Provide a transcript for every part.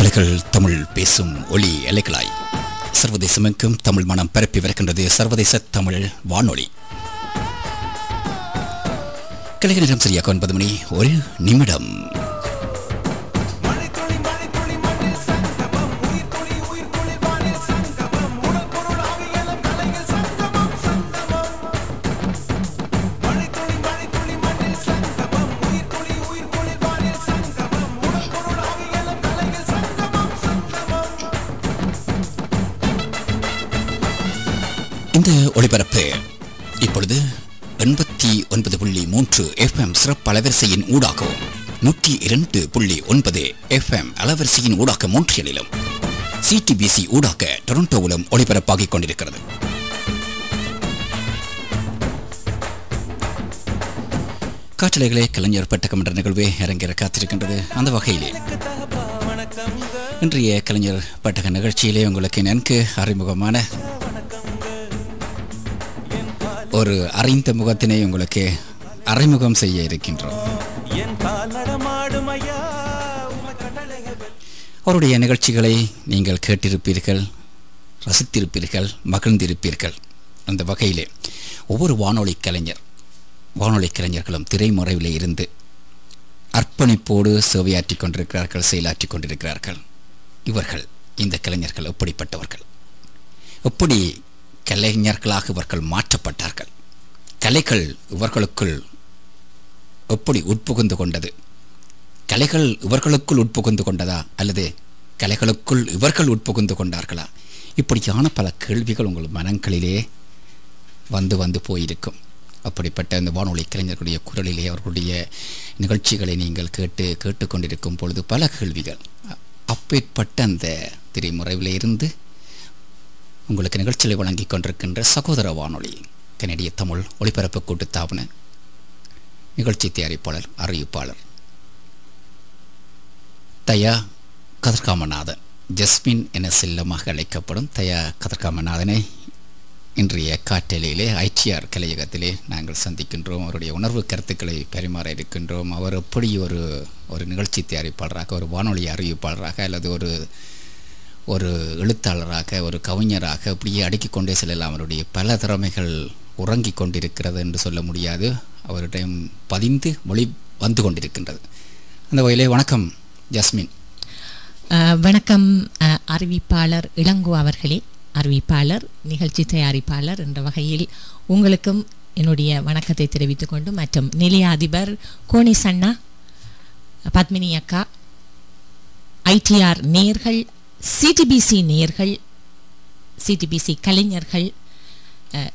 அலைகள் தமிழ் பேசும் ஒளி அலைகளாய் சர்வதேசமெங்கும் தமிழ் மனம் பரப்பி வருகின்றது சர்வதேச தமிழ் வானொலி. கலைக நேரம் சரியாக 9 மணி 1 நிமிடம். இந்த ஒளிபரப்பு இப்பொழுது 89.3 FM சிறப்பு அலைவரிசையின் ஊடாகவும் 102.9 FM அலைவரிசையின் ஊடாக மோன்ட்ரியலிலும் CTBC ஊடாக டொரண்டோவிலும் ஒளிபரப்பாகிக் கொண்டிருக்கிறது. காற்றலைகளே கலைஞர் பெட்டகம் என்ற நிகழ்வே அரங்கேற காத்திருக்கின்றது. அந்த வகையிலே இன்றைய கலைஞர் பெட்டக நிகழ்ச்சியிலே உங்களுக்கு நன்கு அறிமுகமான ஒரு அறிந்த முகத்தினை உங்களுக்கு அறிமுகம் செய்ய இருக்கின்றோம். அவருடைய நிகழ்ச்சிகளை நீங்கள் கேட்டிருப்பீர்கள், ரசித்திருப்பீர்கள், மகிழ்ந்திருப்பீர்கள். அந்த வகையிலே ஒவ்வொரு வானொலி கலைஞர்களும் திரைமறைவிலே இருந்து அர்ப்பணிப்போடு சேவையாற்றிக் கொண்டிருக்கிறார்கள், செயலாற்றிக் கொண்டிருக்கிறார்கள். இந்த கலைஞர்கள் எப்படிப்பட்டவர்கள், எப்படி கலைஞர்களாக இவர்கள் மாற்றப்பட்டார்கள், கலைகள் இவர்களுக்குள் எப்படி உட்புகுந்து கொண்டது, கலைகள் இவர்களுக்குள் உட்புகுந்து கொண்டதா அல்லது கலைகளுக்குள் இவர்கள் உட்புகுந்து கொண்டார்களா, இப்படியான பல கேள்விகள் உங்கள் மனங்களிலே வந்து போயிருக்கும். அப்படிப்பட்ட இந்த வானொலி கலைஞர்களுடைய குரலிலே அவர்களுடைய நிகழ்ச்சிகளை நீங்கள் கேட்டுக்கொண்டிருக்கும் பொழுது பல கேள்விகள். அப்பேற்பட்ட அந்த திரைமுறையிலே இருந்து உங்களுக்கு நிகழ்ச்சிகளை வழங்கிக் கொண்டிருக்கின்ற சகோதர வானொலி கனடிய தமிழ் ஒளிபரப்பு கூட்டுத்தாபன நிகழ்ச்சி தயாரிப்பாளர், அறிவிப்பாளர் தயா கதிர்காமநாதன், ஜஸ்மின் என செல்லமாக அழைக்கப்படும் தயா கதிர்காமநாதனை இன்றைய காற்றலையிலே ஐடிஆர் கலையகத்திலே நாங்கள் சந்திக்கின்றோம். அவருடைய உணர்வு கருத்துக்களை பரிமாற இருக்கின்றோம். அவர் எப்படி ஒரு நிகழ்ச்சி தயாரிப்பாளராக, ஒரு வானொலி அறிவிப்பாளராக அல்லது ஒரு எழுத்தாளராக, ஒரு கவிஞராக இப்படியே அடுக்கிக் கொண்டே செல்லலாம். அவருடைய பல திறமைகள் உறங்கிக் கொண்டிருக்கிறது என்று சொல்ல முடியாது, அவருடைய பதிந்து மொழி வந்து கொண்டிருக்கின்றது. அந்த வகையிலே வணக்கம் ஜஸ்மின். வணக்கம் அறிவிப்பாளர் இளங்கோ அவர்களே. அறிவிப்பாளர், நிகழ்ச்சி தயாரிப்பாளர் என்ற வகையில் உங்களுக்கும் என்னுடைய வணக்கத்தை தெரிவித்துக் கொண்டு, மற்றும் நிலைய அதிபர் கோனிஸ் அண்ணா, பத்மினி அக்கா, ஐடிஆர் நேயர்கள், சிடிபிசி நேயர்கள், சிடிபிசி கலைஞர்கள்,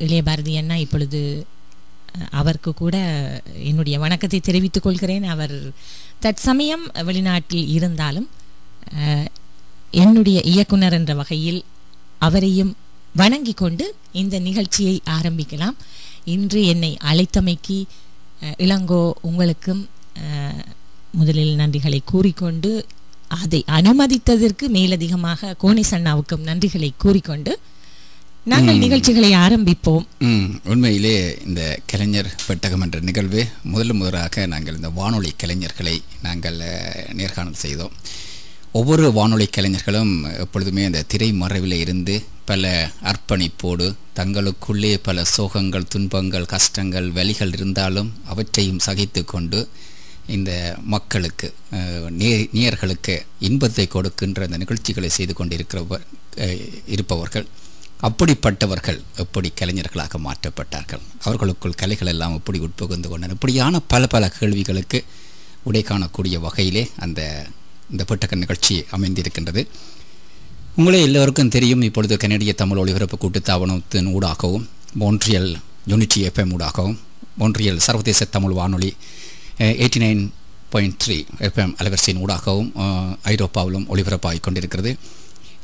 இளைய பாரதி அண்ணா, இப்பொழுது அவருக்கு கூட என்னுடைய வணக்கத்தை தெரிவித்துக் கொள்கிறேன். அவர் தற்சமயம் வெளிநாட்டில் இருந்தாலும் என்னுடைய இயக்குனர் என்ற வகையில் அவரையும் வணங்கி கொண்டு இந்த நிகழ்ச்சியை ஆரம்பிக்கலாம். இன்று என்னை அழைத்தமைக்கு இளங்கோ உங்களுக்கும் முதலில் நன்றிகளை கூறிக்கொண்டு, அதை அனுமதித்ததற்கு மேலதிகமாக கோனிஸ் அண்ணாவுக்கும் நன்றிகளை கூறிக்கொண்டு நாங்கள் நிகழ்ச்சிகளை ஆரம்பிப்போம். உண்மையிலே இந்த கலைஞர் பெட்டகம் என்ற நிகழ்வு முதலாக நாங்கள் இந்த வானொலி கலைஞர்களை நாங்கள் நேர்காணல் செய்தோம். ஒவ்வொரு வானொலி கலைஞர்களும் எப்பொழுதுமே அந்த திரைமறைவில் இருந்து பல அர்ப்பணிப்போடு தங்களுக்குள்ளே பல சோகங்கள், துன்பங்கள், கஷ்டங்கள், வலிகள் இருந்தாலும் அவற்றையும் சகித்து கொண்டு இந்த மக்களுக்கு, நேயர்களுக்கு இன்பத்தை கொடுக்கின்ற அந்த நிகழ்ச்சிகளை செய்து இருப்பவர்கள். அப்படிப்பட்டவர்கள் எப்படி கலைஞர்களாக மாற்றப்பட்டார்கள், அவர்களுக்குள் கலைகள் எல்லாம் எப்படி உட்புகுந்து கொண்டன, இப்படியான பல கேள்விகளுக்கு விடை காணக்கூடிய வகையிலே இந்த பெட்டக நிகழ்ச்சி அமைந்திருக்கின்றது. உங்களே எல்லோருக்கும் தெரியும், இப்பொழுது கனடிய தமிழ் ஒளிபரப்பு கூட்டுத்தாபனத்தின் ஊடாகவும், மோன்ட்ரியல் யூனிட்டி FM ஊடாகவும், மோன்ட்ரியல் சர்வதேச தமிழ் வானொலி 89.3 FM அலைவரிசையின் ஊடாகவும் ஐரோப்பாவிலும் ஒளிபரப்பாகிக் கொண்டிருக்கிறது.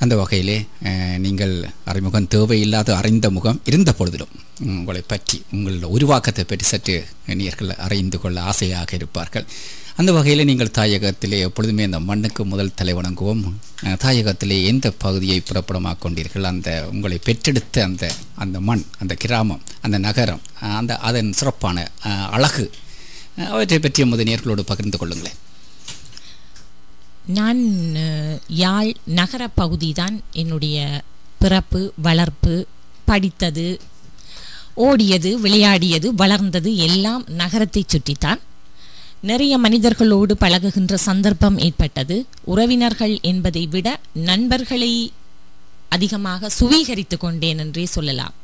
அந்த வகையிலே நீங்கள் அறிமுகம் தேவையில்லாத அறிந்த முகம் இருந்த பொழுதிலும் உங்களை பற்றி, உங்களோட உருவாக்கத்தை பற்றி சற்று நேயர்கள் அறிந்து கொள்ள ஆசையாக இருப்பார்கள். அந்த வகையில் நீங்கள் தாயகத்திலே எப்பொழுதுமே அந்த மண்ணுக்கு முதல் தலை வணங்குவோம். தாயகத்திலே எந்த பகுதியை புறப்படமாக கொண்டீர்கள், அந்த உங்களை பெற்றெடுத்த அந்த மண், அந்த கிராமம், அந்த நகரம், அதன் சிறப்பான அழகு, அவற்றை பற்றி எமது நேயர்களோடு பகிர்ந்து கொள்ளுங்களேன். நான் யாழ் நகர பகுதி தான் என்னுடைய பிறப்பு, வளர்ப்பு, படித்தது, ஓடியது, விளையாடியது, வளர்ந்தது எல்லாம் நகரத்தை சுற்றித்தான். நிறைய மனிதர்களோடு பழகுகின்ற சந்தர்ப்பம் ஏற்பட்டது. உறவினர்கள் என்பதை விட நண்பர்களை அதிகமாக சுவீகரித்து கொண்டேன் என்றே சொல்லலாம்.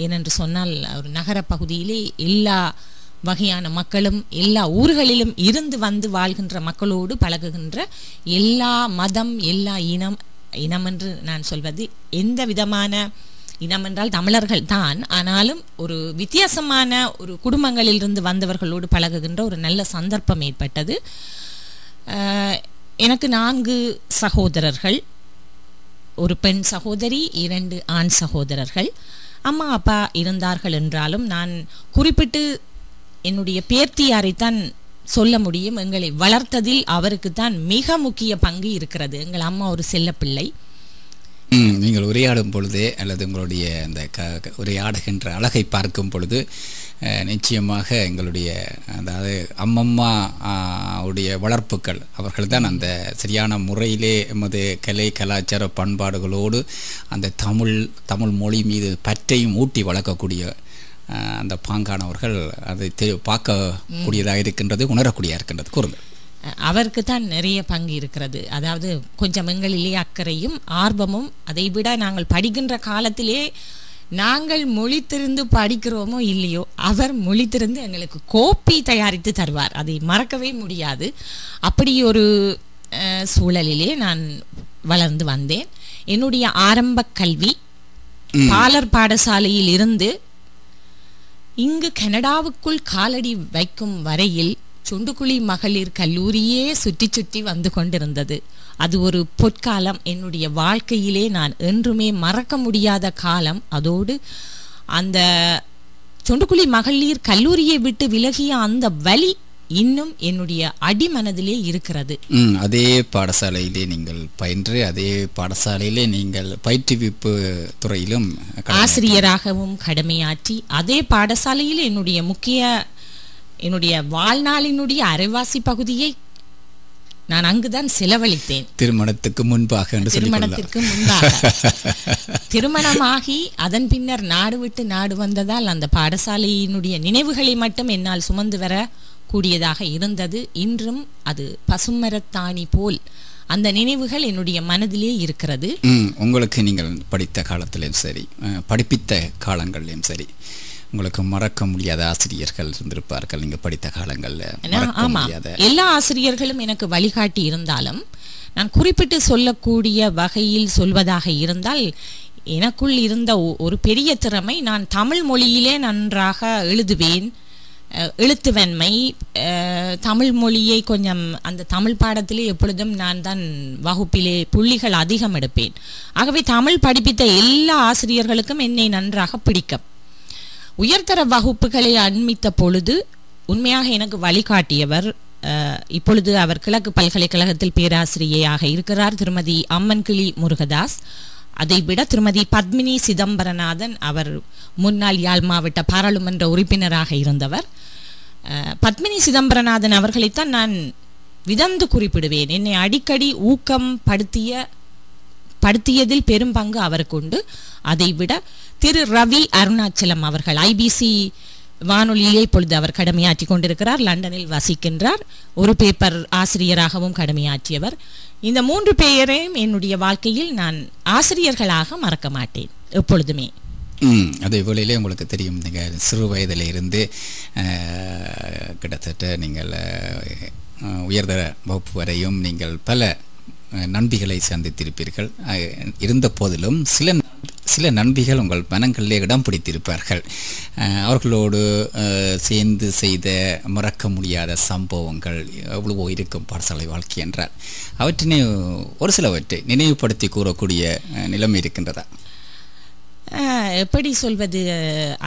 ஏனென்று சொன்னால் ஒரு நகர பகுதியிலே எல்லா வகையான மக்களும் எல்லா ஊர்களிலும் இருந்து வந்து வாழ்கின்ற மக்களோடு பழகுகின்ற எல்லா மதம், எல்லா இனம் என்று நான் சொல்வது எந்த விதமான இனம் என்றால் தமிழர்கள் தான், ஆனாலும் ஒரு வித்தியாசமான ஒரு குடும்பங்களிலிருந்து வந்தவர்களோடு பழகுகின்ற ஒரு நல்ல சந்தர்ப்பம் ஏற்பட்டது. எனக்கு 4 சகோதரர்கள், ஒரு பெண் சகோதரி, 2 ஆண் சகோதரர்கள். அம்மா அப்பா இருந்தார்கள் என்றாலும் நான் குறிப்பிட்டு என்னுடைய பேர்த்தியாரைத்தான் சொல்ல முடியும். எங்களை வளர்த்ததில் அவருக்கு தான் மிக முக்கிய பங்கு இருக்கிறது. எங்கள் அம்மா ஒரு செல்லப்பிள்ளை. நீங்கள் உரையாடும் பொழுதே அல்லது உங்களுடைய அந்த உரையாடுகின்ற அழகை பார்க்கும் பொழுது நிச்சயமாக எங்களுடைய அதாவது அம்மம்மா உடைய வளர்ப்புகள் அவர்கள் தான் அந்த சரியான முறையிலே எமது கலை கலாச்சார பண்பாடுகளோடு அந்த தமிழ் மொழி மீது பற்றையும் ஊட்டி வளர்க்கக்கூடிய அந்த பாங்கானவர்கள் அதை பார்க்கக்கூடியதாக இருக்கின்றது, உணரக்கூடியதாக இருக்கின்றது. கூறுங்கள். அவருக்கு தான் நிறைய பங்கு இருக்கிறது. அதாவது கொஞ்சம் எங்களிலே அக்கறையும் ஆர்வமும், அதை விட நாங்கள் படிக்கின்ற காலத்திலே நாங்கள் மொழித்திருந்து படிக்கிறோமோ இல்லையோ அவர் மொழித்திருந்து எங்களுக்கு கோப்பி தயாரித்து தருவார். அதை மறக்கவே முடியாது. அப்படி ஒரு சூழலிலே நான் வளர்ந்து வந்தேன். என்னுடைய ஆரம்ப கல்வி பாலர் பாடசாலையில் இருந்து இங்கு கனடாவுக்குள் காலடி வைக்கும் வரையில் சுண்டுக்குழி மகளிர் கல்லூரியே சுற்றி சுற்றி வந்து கொண்டிருந்தது. அது ஒரு பொற்காலம். என்னுடைய வாழ்க்கையிலே நான் என்றுமே மறக்க முடியாத காலம். அதோடு அந்த சுண்டுக்குழி மகளிர் கல்லூரியை விட்டு விலகிய அந்த வலி இன்னும் என்னுடைய அடிமனதிலே இருக்கிறது. அதே பாடசாலையிலே நீங்கள் பயின்று, அதே பாடசாலையிலே நீங்கள் பயிற்றுவிப்பு துறையிலும் ஆசிரியராகவும் கடமையாற்றி, அதே பாடசாலையில் என்னுடைய வாழ்நாளினுடைய அரைவாசி பகுதியை நான் அங்குதான் செலவழித்தேன். திருமணத்துக்கு முன்பாக. திருமணமாகி அதன் பின்னர் நாடு விட்டு நாடு வந்ததால் அந்த பாடசாலையினுடைய நினைவுகளை மட்டும் என்னால் சுமந்து வர கூடியதாக இருந்தது. இன்றும் அது பசுமரத்தாணி போல் அந்த நினைவுகள் என்னுடைய மனதிலே இருக்கிறது. உங்களுக்கு நீங்கள் படித்த காலத்திலும் சரி, படிப்பித்த காலங்களிலும் சரி, உங்களுக்கு மறக்க முடியாத ஆசிரியர்கள் இருந்திருப்பார்கள் நீங்கள் படித்த காலங்களில். எல்லா ஆசிரியர்களும் எனக்கு வழிகாட்டி இருந்தாலும் நான் குறிப்பிட்டு சொல்லக்கூடிய வகையில் சொல்வதாக இருந்தால், எனக்குள் இருந்த ஒரு பெரிய திறமை, நான் தமிழ் மொழியிலே நன்றாக எழுதுவேன். எழுத்துவன்மை, தமிழ் மொழியை கொஞ்சம் அந்த தமிழ் பாடத்திலே எப்பொழுதும் நான் தான் வகுப்பிலே புள்ளிகள் அதிகம் எடுப்பேன். ஆகவே தமிழ் படிப்பித்த எல்லா ஆசிரியர்களுக்கும் என்னை நன்றாக பிடிக்கும். உயர்தர வகுப்புகளை அண்மித்த பொழுது உண்மையாக எனக்கு வழிகாட்டியவர், இப்பொழுது அவர் கிழக்கு பல்கலைக்கழகத்தில் பேராசிரியையாக இருக்கிறார், திருமதி அம்மன்கிளி முருகதாஸ். அதைவிட திருமதி பத்மினி சிதம்பரநாதன், அவர் முன்னாள் யாழ் மாவட்ட பாராளுமன்ற உறுப்பினராக இருந்தவர். பத்மினி சிதம்பரநாதன் அவர்களைத்தான் நான் விதந்து குறிப்பிடுவேன். என்னை அடிக்கடி ஊக்கம் படுத்தியதில் பெரும் பங்கு அவருக்கு உண்டு. அதைவிட திரு ரவி அருணாச்சலம் அவர்கள் ஐபிசி வானொலியிலே இப்பொழுது அவர் கடமையாற்றி கொண்டிருக்கிறார், லண்டனில் வசிக்கின்றார். ஒரு பேப்பர் ஆசிரியராகவும் கடமையாற்றியவர். இந்த 3 பேரையும் என்னுடைய வாழ்க்கையில் நான் ஆசிரியர்களாக மறக்க மாட்டேன் எப்பொழுதுமே. அதே வேளையிலே உங்களுக்கு தெரியும், நீங்கள் சிறு வயதில் இருந்து கிட்டத்தட்ட நீங்கள் உயர்தர வகுப்பு வரையும் நீங்கள் பல நண்பிகளை சந்தித்திருப்பீர்கள். இருந்த போதிலும் சில நண்பிகள் உங்கள் மனங்களிலே இடம் பிடித்திருப்பார்கள். அவர்களோடு சேர்ந்து செய்த மறக்க முடியாத சம்பவங்கள் எவ்வளவோ இருக்கும் பாடசாலை வாழ்க்கை என்றால். அவற்றினை ஒரு சிலவற்றை நினைவுபடுத்தி கூறக்கூடிய நிலைமை இருக்கின்றதா? எப்படி சொல்வது,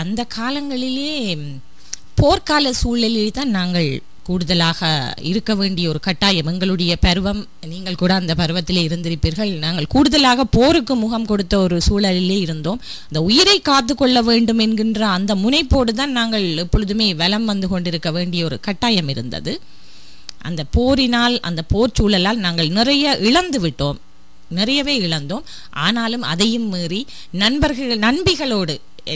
அந்த காலங்களிலே போர்க்கால சூழலில் தான் நாங்கள் கூடுதலாக இருக்க வேண்டிய ஒரு கட்டாயம். எங்களுடைய பருவம், நீங்கள் கூட அந்த பருவத்திலே இருந்திருப்பீர்கள், நாங்கள் கூடுதலாக போருக்கு முகம் கொடுத்த ஒரு சூழலிலே இருந்தோம். அந்த உயிரை காத்து கொள்ள வேண்டும் என்கின்ற அந்த முனைப்போடு தான் நாங்கள் எப்பொழுதுமே வலம் வந்து கொண்டிருக்க வேண்டிய ஒரு கட்டாயம் இருந்தது. அந்த போரினால், அந்த போர் சூழலால் நாங்கள் நிறையவே இழந்தோம். ஆனாலும் அதையும் மீறி நண்பிகளோடு,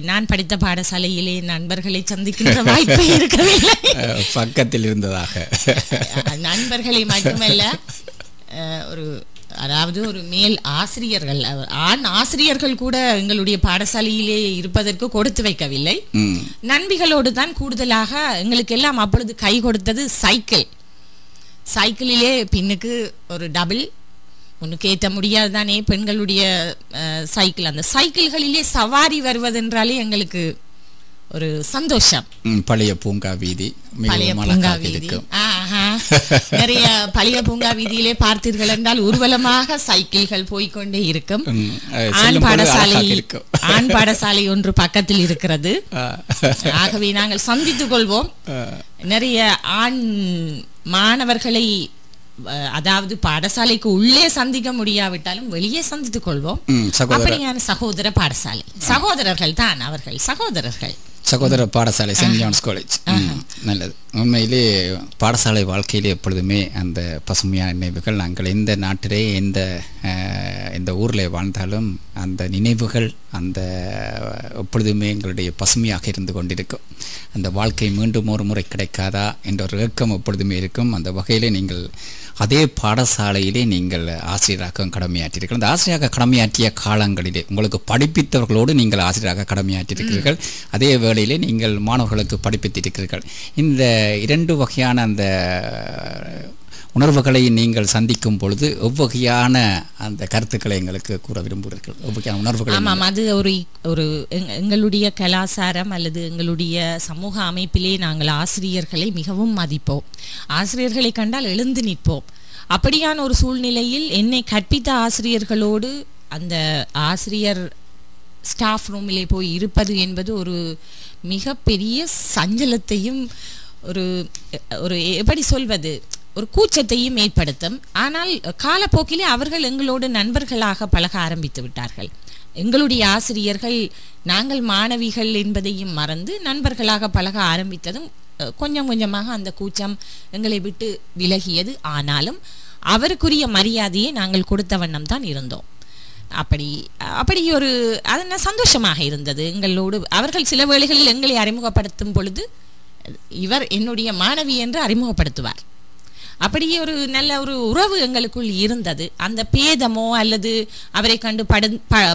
நான் படித்த பாடசாலையிலே நண்பர்களை சந்திக்கின்ற வாய்ப்பு இருக்கவில்லை. பக்கத்தில் இருந்ததாக நண்பர்களை மட்டுமல்ல, அதாவது ஒரு மேல் ஆசிரியர்கள், ஆண் ஆசிரியர்கள் கூட எங்களுடைய பாடசாலையிலே இருப்பதற்கு கொடுத்து வைக்கவில்லை. நண்பிகளோடு தான் கூடுதலாக எங்களுக்கு எல்லாம் அப்பொழுது கை கொடுத்தது சைக்கிளிலே பின்னுக்கு ஒரு டபுள், ஒன்றுக்கு ஏற்ற முடியாதுதானே பெண்களுடைய சைக்கிள். அந்த சைக்கிள்களிலே சவாரி வருவதென்றாலே எங்களுக்கு ஒரு சந்தோஷம். பழைய பூங்கா வீதி, நிறைய பழைய பூங்கா வீதியிலே பார்த்தீர்கள் என்றால் ஊர்வலமாக சைக்கிள்கள் போய்கொண்டே இருக்கும். ஆண் பாடசாலை ஒன்று பக்கத்தில் இருக்கிறது. ஆகவே நாங்கள் சந்தித்துக் கொள்வோம். நிறைய ஆண் மாணவர்களை, அதாவது பாடசாலைக்கு உள்ளே சந்திக்க முடியாவிட்டாலும் வெளியே சந்தித்துக் கொள்வோம். அப்படியான சகோதர பாடசாலை, சகோதரர்கள் தான் அவர்கள், சகோதர பாடசாலை செயின்ட் ஜான்ஸ் காலேஜ். நல்லது. உண்மையிலே பாடசாலை வாழ்க்கையிலே எப்பொழுதுமே அந்த பசுமையான நினைவுகள், நாங்கள் எந்த நாட்டிலே எந்த ஊரில் வாழ்ந்தாலும் அந்த நினைவுகள் அந்த எப்பொழுதுமே எங்களுடைய பசுமையாக இருந்து கொண்டிருக்கும். அந்த வாழ்க்கை மீண்டும் ஒரு முறை கிடைக்காதா என்ற ஒரு ஏக்கம் எப்பொழுதுமே இருக்கும். அந்த வகையிலே நீங்கள் அதே பாடசாலையிலே நீங்கள் ஆசிரியராக கடமையாற்றியிருக்கிறீர்கள். அந்த ஆசிரியராக கடமையாற்றிய காலங்களிலே உங்களுக்கு படிப்பித்தவர்களோடு நீங்கள் ஆசிரியராக கடமையாற்றியிருக்கிறீர்கள். அதே வேளையிலே நீங்கள் மாணவர்களுக்கு படிப்பித்திருக்கிறீர்கள். இந்த இரண்டு வகையான அந்த உணர்வுகளை நீங்கள் சந்திக்கும் பொழுது எவ்வகையான அந்த கருத்துக்களை எங்களுக்கு கூற விரும்புகிறீர்கள்? எவ்வகையான உணர்வுகள்? ஆமாம், அது ஒரு எங்களுடைய கலாச்சாரம் அல்லது எங்களுடைய சமூக அமைப்பிலே நாங்கள் ஆசிரியர்களை மிகவும் மதிப்போம். ஆசிரியர்களை கண்டால் எழுந்து நிற்போம். அப்படியான ஒரு சூழ்நிலையில் என்னை கற்பித்த ஆசிரியர்களோடு அந்த ஆசிரியர் ஸ்டாஃப் ரூமிலே போய் இருப்பது என்பது ஒரு மிகப்பெரிய சஞ்சலத்தையும் ஒரு எப்படி சொல்வது, ஒரு கூச்சத்தையும் ஏற்படுத்தும். ஆனால் காலப்போக்கிலே அவர்கள் எங்களோடு நண்பர்களாக பழக ஆரம்பித்து விட்டார்கள். எங்களுடைய ஆசிரியர்கள் நாங்கள் மாணவிகள் என்பதையும் மறந்து நண்பர்களாக பழக ஆரம்பித்ததும் கொஞ்சம் கொஞ்சமாக அந்த கூச்சம் எங்களை விட்டு விலகியது. ஆனாலும் அவருக்குரிய மரியாதையை நாங்கள் கொடுத்த வண்ணம் தான் இருந்தோம். அப்படி ஒரு அது சந்தோஷமாக இருந்தது. எங்களோடு அவர்கள் சில வேளைகளில் எங்களை அறிமுகப்படுத்தும் பொழுது இவர் என்னுடைய மாணவி என்று அறிமுகப்படுத்துவார். அப்படியே ஒரு நல்ல ஒரு உறவு எங்களுக்குள் இருந்தது. அந்த பேதமோ அல்லது அவரை கண்டு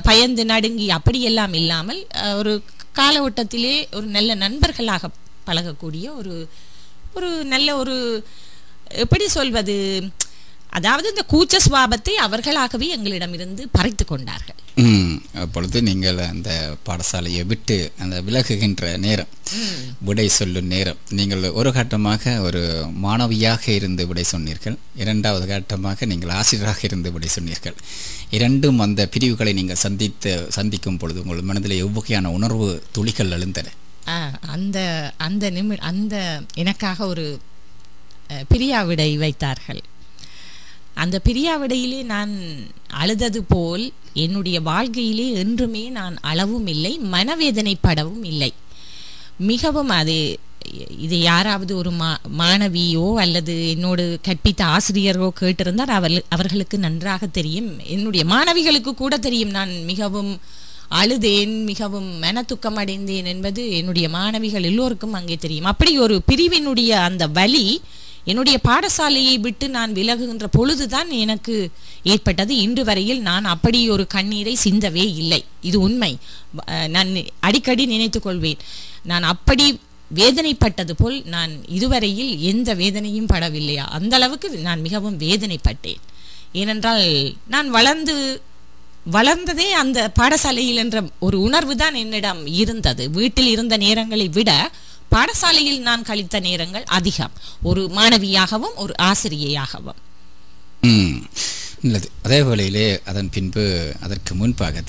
பயந்து நடுங்கி அப்படியெல்லாம் இல்லாமல் ஒரு காலகட்டத்திலே ஒரு நல்ல நண்பர்களாக பழகக்கூடிய ஒரு நல்ல ஒரு எப்படி சொல்வது, அதாவது இந்த கூச்ச சுபாவத்தை அவர்களாகவே எங்களிடமிருந்து பறித்து கொண்டார்கள். அப்பொழுது நீங்கள் அந்த பாடசாலையை விட்டு அந்த விலகுகின்ற நேரம், விடை சொல்லும் நேரம், நீங்கள் ஒரு கட்டமாக ஒரு மாணவியாக இருந்து விடை சொன்னீர்கள், இரண்டாவது கட்டமாக நீங்கள் ஆசிரியராக இருந்து விடை சொன்னீர்கள். இரண்டும் அந்த பிரிவுகளை நீங்கள் சந்திக்கும் பொழுது உங்கள் மனதில் எவ்வகையான உணர்வு துளிகள் எழுந்தன? அந்த எனக்காக ஒரு பிரியாவிடை வைத்தார்கள். அந்த பிரியாவிடையிலே நான் அழுதது போல் என்னுடைய வாழ்க்கையிலே என்றுமே நான் அழவும் இல்லை, மனவேதனைப்படவும் இல்லை. மிகவும் இதை யாராவது ஒரு மாணவியோ அல்லது என்னோடு கற்பித்த ஆசிரியரோ கேட்டிருந்தால் அவர்களுக்கு நன்றாக தெரியும், என்னுடைய மாணவிகளுக்கு கூட தெரியும். நான் மிகவும் அழுதேன், மிகவும் மனத்துக்கம் அடைந்தேன் என்பது என்னுடைய மாணவிகள் எல்லோருக்கும் அங்கே தெரியும். அப்படி ஒரு பிரிவினுடைய அந்த வலி என்னுடைய பாடசாலையை விட்டு நான் விலகுகின்ற பொழுதுதான் எனக்கு ஏற்பட்டது. இன்று வரையில் நான் அப்படி ஒரு கண்ணீரை சிந்தவே இல்லை. இது உண்மை. நான் அடிக்கடி நினைத்துக் கொள்வேன், நான் அப்படி வேதனைப்பட்டது போல் நான் இதுவரையில் எந்த வேதனையும் படவில்லையா. அந்த அளவுக்கு நான் மிகவும் வேதனைப்பட்டேன். ஏனென்றால் நான் வளர்ந்ததே அந்த பாடசாலையில் என்ற ஒரு உணர்வு தான் என்னிடம் இருந்தது. வீட்டில் இருந்த நேரங்களை விட பாடசாலையில் நான் கழித்த நேரங்கள் அதிகம், ஒரு மாணவியாகவும் ஒரு ஆசிரியையாகவும். நல்லது. அதே வேளையிலே அதன் பின்பு அதற்கு முன்பாக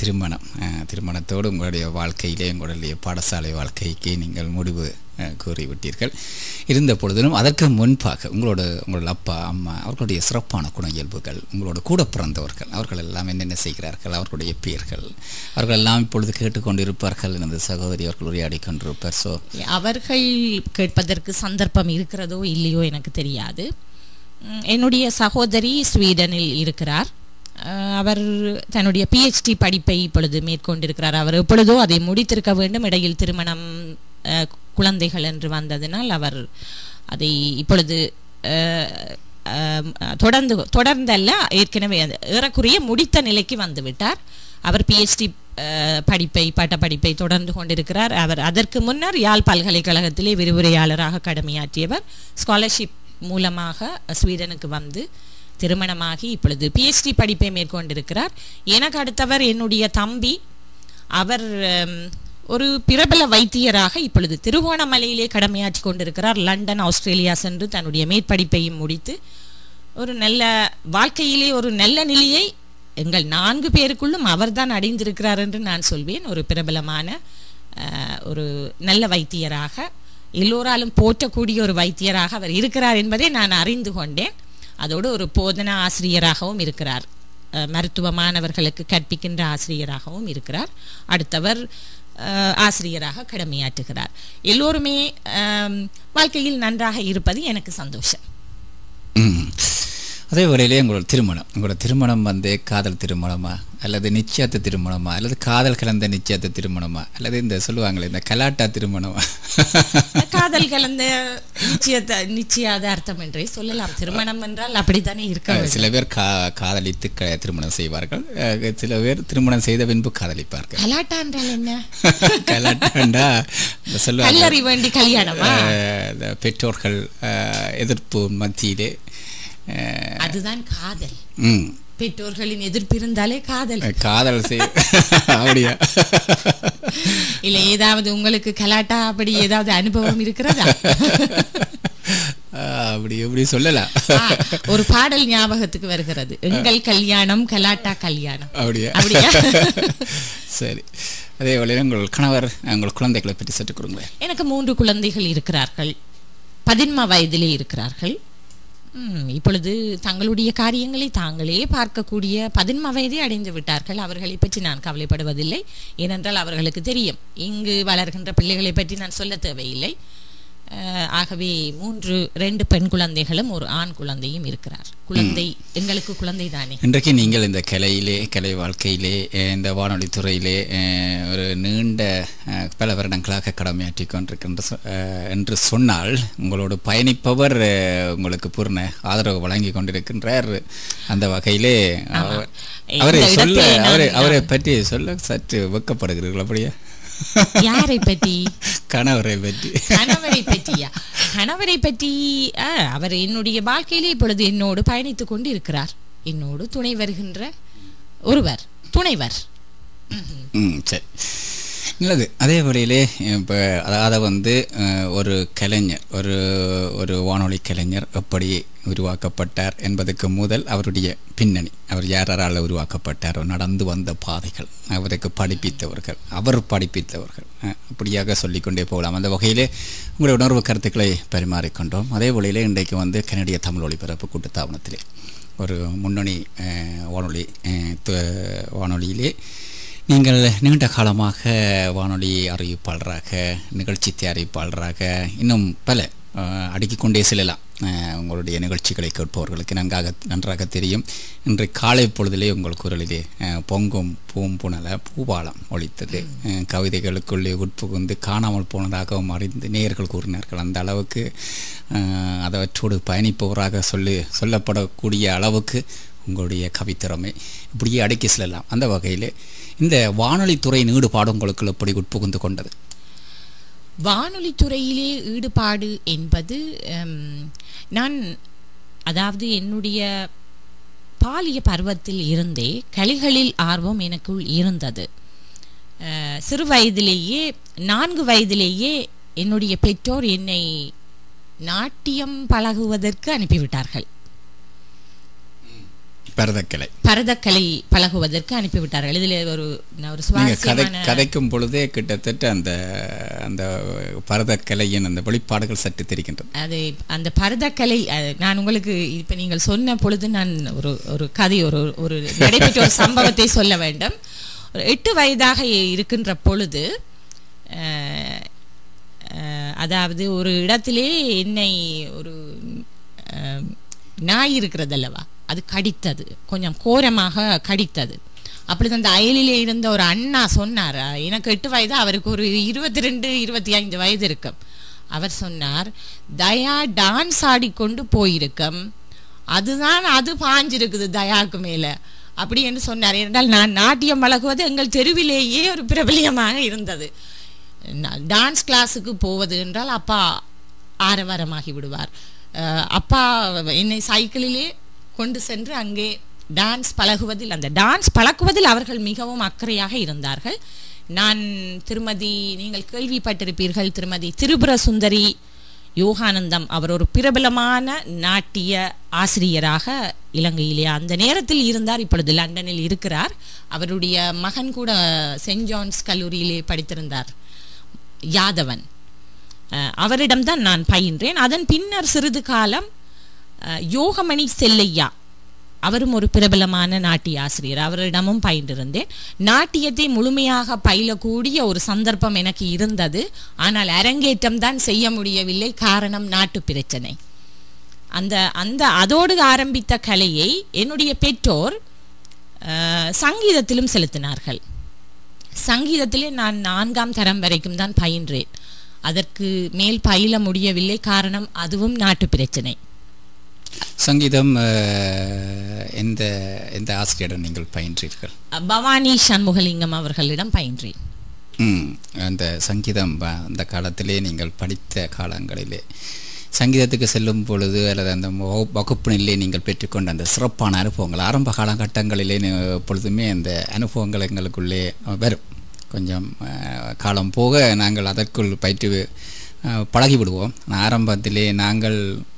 திருமணத்தோடு உங்களுடைய வாழ்க்கையிலே உங்களுடைய பாடசாலை வாழ்க்கைக்கு நீங்கள் முடிவு கூறிவிட்டீர்கள். இருந்த பொழுதிலும் அதற்கு முன்பாக உங்களோட அப்பா அம்மா அவர்களுடைய சிறப்பான குண இயல்புகள், உங்களோட கூட பிறந்தவர்கள் அவர்கள் எல்லாம் என்னென்ன செய்கிறார்கள், அவர்களுடைய பெயர்கள், அவர்கள் எல்லாம் இப்பொழுது கேட்டுக்கொண்டிருப்பார்கள். எனது சகோதரி அவர்கள் உரையாடி கொண்டிருப்பார். அவர்கள் கேட்பதற்கு சந்தர்ப்பம் இருக்கிறதோ இல்லையோ எனக்கு தெரியாது. என்னுடைய சகோதரி ஸ்வீடனில் இருக்கிறார். அவர் தன்னுடைய PhD படிப்பை இப்பொழுது மேற்கொண்டிருக்கிறார். அவர் எப்பொழுதோ அதை முடித்திருக்க வேண்டும். இடையில் திருமணம் குழந்தைகள் என்று வந்ததினால் அவர் அதை இப்பொழுது தொடர்ந்தல்ல ஏற்கனவே ஏறக்குறைய முடித்த நிலைக்கு வந்துவிட்டார். அவர் PhD பட்டப்படிப்பை தொடர்ந்து கொண்டிருக்கிறார். அவர் அதற்கு முன்னர் யாழ் பல்கலைக்கழகத்திலே விரிவுரையாளராக கடமையாற்றியவர். ஸ்காலர்ஷிப் மூலமாக ஸ்வீடனுக்கு வந்து திருமணமாகி இப்பொழுது PhD படிப்பை மேற்கொண்டிருக்கிறார். எனக்கு அடுத்தவர் என்னுடைய தம்பி. அவர் ஒரு பிரபல வைத்தியராக இப்பொழுது திருகோணமலையிலே கடமையாற்றி கொண்டிருக்கிறார். லண்டன், ஆஸ்திரேலியா சென்று தன்னுடைய மேற்படிப்பையும் முடித்து ஒரு நல்ல வாழ்க்கையிலே ஒரு நல்ல நிலையை எங்கள் 4 பேருக்குள்ளும் அவர்தான் அடைந்திருக்கிறார் என்று நான் சொல்வேன். ஒரு பிரபலமான ஒரு நல்ல வைத்தியராக, எல்லோராலும் போற்றக்கூடிய ஒரு வைத்தியராக அவர் இருக்கிறார் என்பதை நான் அறிந்து கொண்டேன். அதோடு ஒரு போதனா ஆசிரியராகவும் இருக்கிறார். மருத்துவ மாணவர்களுக்கு கற்பிக்கின்ற ஆசிரியராகவும் இருக்கிறார். அடுத்தவர் ஆசிரியராக கடமையாற்றுகிறார். எல்லோருமே வாழ்க்கையில் நன்றாக இருப்பது எனக்கு சந்தோஷம். அதே வரையிலே உங்களோட திருமணம் வந்து காதல் திருமணமா அல்லது நிச்சயத்த திருமணமா அல்லது காதல் கலந்த நிச்சயத்த திருமணமா அல்லது இந்த சொல்லுவாங்களே இந்த கலாட்டா திருமணமா? காதல் கலந்த நிச்சயாதார்த்தம் என்றே சொல்லலாம். திருமணம் என்றால் அப்படித்தானே இருக்க. சில பேர் காதலித்து திருமணம் செய்வார்கள், சில பேர் திருமணம் செய்த பின்பு காதலிப்பார்கள். கலாட்டா என்றால் என்ன? கலாட்டாண்டா சொல்லுவாங்க வேண்டி கல்யாணமா? பெற்றோர்கள் எதிர்ப்பு மத்தியிலே அதுதான் காதல். பெற்றோர்களின் எதிர்ப்பு இருந்தாலே காதல் அப்படியா? இல்ல ஏதாவது உங்களுக்கு கலாட்டா அப்படி ஏதாவது அனுபவம் இருக்கிறதா? அப்படி எப்படி சொல்லலாம். ஒரு பாடல் ஞாபகத்துக்கு வருகிறது, எங்கள் கல்யாணம் கலாட்டா கல்யாணம். அப்படியா? சரி. அதே வழியில் உங்கள் கணவர், உங்கள் குழந்தைகளை பற்றி சற்று கொடுங்களேன். எனக்கு 3 குழந்தைகள் இருக்கிறார்கள். 13 வயதிலே இருக்கிறார்கள். இப்பொழுது தங்களுடைய காரியங்களை தாங்களே பார்க்கக்கூடிய 13 வயதை அடைந்து விட்டார்கள். அவர்களை பற்றி நான் கவலைப்படுவதில்லை. ஏனென்றால் அவர்களுக்கு தெரியும், இங்கு வளர்கின்ற பிள்ளைகளை பற்றி நான் சொல்ல தேவையில்லை. ஆகவே 2 பெண் குழந்தைகளும் ஒரு ஆண் குழந்தையும் இருக்கிறார். குழந்தை எங்களுக்கு குழந்தை தானே. இன்றைக்கு நீங்கள் இந்த கலை வாழ்க்கையிலே, இந்த வானொலி துறையிலே ஒரு நீண்ட பல வருடங்களாக கடமையாற்றி கொண்டிருக்கின்ற என்று சொன்னால், உங்களோடு பயணிப்பவர் உங்களுக்கு பூர்ண ஆதரவு வழங்கி கொண்டிருக்கின்றார். அந்த வகையிலே அவரை பற்றி சொல்ல சற்று வெக்கப்படுகிறீர்கள். அப்படியா? யாரை பற்றி? கணவரை பற்றியா? கணவரை பற்றி அவர் என்னுடைய வாழ்க்கையிலே இப்பொழுது என்னோடு பயணித்துக் கொண்டு இருக்கிறார். என்னோடு துணை வருகின்ற துணைவர். சரி, நல்லது. அதே வழியிலே இப்போ அதை வந்து ஒரு கலைஞர், ஒரு வானொலி கலைஞர் எப்படி உருவாக்கப்பட்டார் என்பதற்கு முதல் அவருடைய பின்னணி, அவர் யாரால் உருவாக்கப்பட்டார், நடந்து வந்த பாதைகள், அவருக்கு படிப்பித்தவர்கள், அவர் படிப்பித்தவர்கள், அப்படியாக சொல்லிக்கொண்டே போகலாம். அந்த வகையிலே உங்களுடைய உணர்வு கருத்துக்களை பரிமாறிக்கொண்டோம். அதே வழியிலே இன்றைக்கு வந்து கனடிய தமிழ் ஒலிபரப்பு கூட்டுத்தாபனத்திலே ஒரு முன்னணி வானொலியிலே நீங்கள் நீண்ட காலமாக வானொலி அறிவிப்பாளராக, நிகழ்ச்சி தயாரிப்பாளராக, இன்னும் பல அடுக்கிக்கொண்டே செல்லலாம். உங்களுடைய நிகழ்ச்சிகளை கேட்பவர்களுக்கு நன்றாக தெரியும். இன்று காலை பொழுதிலே உங்கள் குரலிலே பொங்கும் பூம்புணல பூபாலம் ஒலித்தது. கவிதைகளுக்குள்ளே உட்புகுந்து காணாமல் போனதாகவும் அறிந்து நேயர்கள் கூறினார்கள். அந்த அளவுக்கு அவற்றோடு பயணிப்பவராக சொல்லப்படக்கூடிய அளவுக்கு உங்களுடைய கவித்திறமை இப்படியே அடக்கி செல்லலாம். அந்த வகையில் இந்த வானொலி துறையின் ஈடுபாடு உங்களுக்கு எப்படி உட்புகுந்து கொண்டது? வானொலி துறையிலே ஈடுபாடு என்பது அதாவது என்னுடைய பாலிய பருவத்தில் இருந்தே கலைகளில் ஆர்வம் எனக்குள் இருந்தது. சிறு வயதிலேயே 4 வயதிலேயே என்னுடைய பெற்றோர் என்னை நாட்டியம் பழகுவதற்கு அனுப்பிவிட்டார்கள். பரதக்கலை பழகுவதற்கு அனுப்பிவிட்டார்கள். இதில் ஒரு கதைக்கும் பொழுதே கிட்டத்தட்ட அந்த பரதக்கலையின் அந்த வெளிப்பாடுகள் சற்று தெரிகின்றது. அது அந்த பரதக்கலை நான் உங்களுக்கு இப்ப நீங்கள் சொன்ன பொழுது நான் ஒரு கதை ஒரு நடைபெற்ற ஒரு சம்பவத்தை சொல்ல வேண்டும். ஒரு 8 வயதாக இருக்கின்ற பொழுது அதாவது ஒரு இடத்திலே என்னை ஒரு நாய் இருக்கிறது அல்லவா, அது கடித்தது, கொஞ்சம் கோரமாக கடித்தது. அப்பொழுது அந்த அயலிலே இருந்த ஒரு அண்ணா சொன்னார், எனக்கு 8 வயது, அவருக்கு ஒரு 22-25 வயது இருக்கும். அவர் சொன்னார், தயா டான்ஸ் ஆடிக்கொண்டு போயிருக்கும், அதுதான் அது பாஞ்சிருக்குது தயாவுக்கு மேல அப்படி என்று சொன்னார். என்றால் நான் நாட்டியம் பழகுவது எங்கள் தெருவிலேயே ஒரு பிரபலியமாக இருந்தது. டான்ஸ் கிளாஸுக்கு போவது என்றால் அப்பா ஆரவாரமாகி விடுவார். அப்பா என்னை சைக்கிளிலே கொண்டு சென்று அங்கே டான்ஸ் பழகுவதில், அந்த டான்ஸ் பழக்குவதில் அவர்கள் மிகவும் அக்கறையாக இருந்தார்கள். நான் திருமதி, நீங்கள் கேள்விப்பட்டிருப்பீர்கள், திருமதி திரிபுர சுந்தரி யோகானந்தம், அவர் ஒரு பிரபலமான நாட்டிய ஆசிரியராக இலங்கையிலே அந்த நேரத்தில் இருந்தார். இப்பொழுது லண்டனில் இருக்கிறார். அவருடைய மகன் கூட சென்ட் ஜான்ஸ் கல்லூரியிலே படித்திருந்தார், யாதவன். அவரிடம்தான் நான் பயின்றேன். அதன் பின்னர் சிறிது காலம் யோகமணி செல்லையா, அவரும் ஒரு பிரபலமான நாட்டிய ஆசிரியர், அவரிடமும் பயின்றிருந்தேன். நாட்டியத்தை முழுமையாக பயிலக்கூடிய ஒரு சந்தர்ப்பம் எனக்கு இருந்தது. ஆனால் அரங்கேற்றம் தான் செய்ய முடியவில்லை. காரணம் நாட்டு பிரச்சனை. அதோடு ஆரம்பித்த கலையை என்னுடைய பெற்றோர் சங்கீதத்திலும் செலுத்தினார்கள். சங்கீதத்திலே நான் 4ஆம் தரம் வரைக்கும் தான் பயின்றேன். அதற்கு மேல் பயில முடியவில்லை. காரணம் அதுவும் நாட்டு பிரச்சனை. சங்கீதம் எந்த ஆசிரியரிடம் நீங்கள் பயின்றீர்கள்? பவானி சண்முகலிங்கம் அவர்களிடம் பயின்றேன். அந்த சங்கீதம் அந்த காலத்திலே நீங்கள் படித்த காலங்களிலே சங்கீதத்துக்கு செல்லும் பொழுது அல்லது அந்த வகுப்பினிலே நீங்கள் பெற்றுக்கொண்ட அந்த சிறப்பான அனுபவங்கள், ஆரம்ப காலகட்டங்களிலே எப்பொழுதுமே அந்த அனுபவங்கள் எங்களுக்குள்ளே வரும். கொஞ்சம் காலம் போக நாங்கள் அதற்குள் பயிற்று பழகிவிடுவோம். ஆரம்பத்திலே நாங்கள்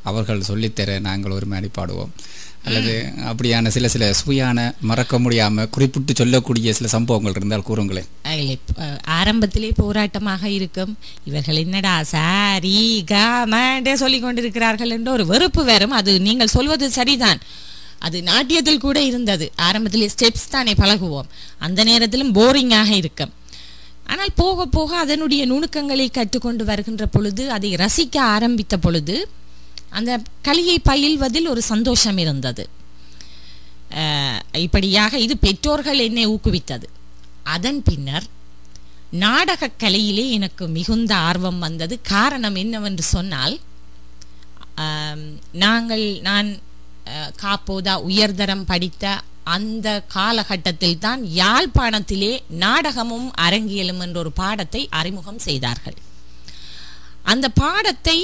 அவர்கள் சொல்லித்தர நாங்கள் ஒரு மாதிரி பாடுவோம், அல்லது அப்படியான சில சுவையான மறக்க முடியாமல் குறிப்பிட்டு சொல்லக்கூடிய சில சம்பவங்கள் இருந்தால் கூறுங்களேன். ஆரம்பத்திலே போராட்டமாக இருக்கும். இவர்கள் என்னடா சாரி கமண்டே சொல்லி கொண்டிருக்கிறார்கள் என்று ஒரு வெறுப்பு வரும். அது நீங்கள் சொல்வது சரிதான், அது நாட்டியத்தில் கூட இருந்தது. ஆரம்பத்திலே ஸ்டெப்ஸ் தானே பழகுவோம், அந்த நேரத்திலும் போரிங்காக இருக்கும். ஆனால் போக போக அதனுடைய நுணுக்கங்களை கற்றுக்கொண்டு வருகின்ற பொழுது, அதை ரசிக்க ஆரம்பித்த பொழுது அந்த கலையை பயில்வதில் ஒரு சந்தோஷம் இருந்தது. இப்படியாக இது பெற்றோர்கள் என்னை ஊக்குவித்தது. அதன் பின்னர் நாடக கலையிலே எனக்கு மிகுந்த ஆர்வம் வந்தது. காரணம் என்னவென்று சொன்னால், நான் காப்போதா உயர்தரம் படித்த அந்த காலகட்டத்தில் தான் யாழ்ப்பாணத்திலே நாடகமும் அரங்கியலும் என்ற ஒரு பாடத்தை அறிமுகம் செய்தார்கள். அந்த பாடத்தை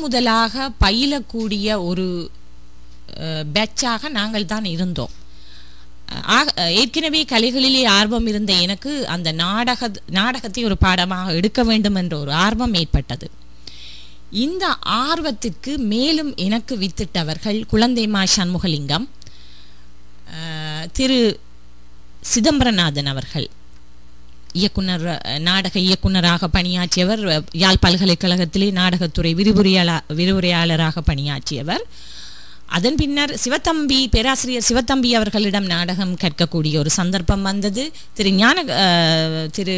முதலாக பயிலக்கூடிய ஒரு பேட்சாக நாங்கள் தான் இருந்தோம். ஏற்கனவே கலைகளிலே ஆர்வம் இருந்த எனக்கு அந்த நாடகத்தை ஒரு பாடமாக எடுக்க வேண்டும் என்ற ஒரு ஆர்வம் ஏற்பட்டது. இந்த ஆர்வத்திற்கு மேலும் எனக்கு வித்திட்டவர்கள் குழந்தைமா சண்முகலிங்கம், திரு சிதம்பரநாதன் அவர்கள், இயக்குனர், நாடக இயக்குனராக பணியாற்றியவர். யாழ் பல்கலைக்கழகத்திலே நாடகத்துறை விரிவுரையாளராக பணியாற்றியவர். அதன் பின்னர் பேராசிரியர் சிவத்தம்பி அவர்களிடம் நாடகம் கற்கக்கூடிய ஒரு சந்தர்ப்பம் வந்தது. திரு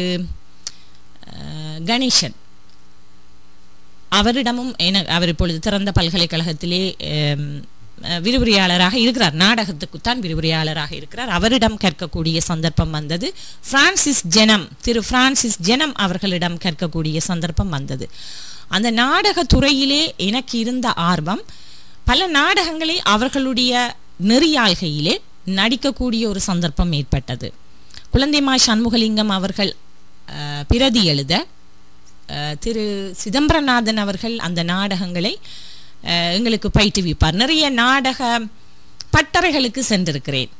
கணேசன் அவரிடமும் அவர் இப்பொழுது திறந்த பல்கலைக்கழகத்திலே விரிவுரையாளராக இருக்கிறார், நாடகத்துக்குத்தான் விரிவுரையாளராக இருக்கிறார். அவரிடம் கற்கக்கூடிய சந்தர்ப்பம் வந்தது. திரு பிரான்சிஸ் ஜெனம் அவர்களிடம் கற்கக்கூடிய சந்தர்ப்பம் வந்தது. அந்த நாடகத்துறையிலே எனக்கு இருந்த ஆர்வம், பல நாடகங்களை அவர்களுடைய நெறியாள்கையிலே நடிக்கக்கூடிய ஒரு சந்தர்ப்பம் ஏற்பட்டது. குழந்தைமா சண்முகலிங்கம் அவர்கள் பிரதி எழுத, திரு சிதம்பரநாதன் அவர்கள் அந்த நாடகங்களை எங்களுக்கு பயிற்றுவிப்பார். நிறைய நாடக பட்டறைகளுக்கு சென்றிருக்கிறேன்,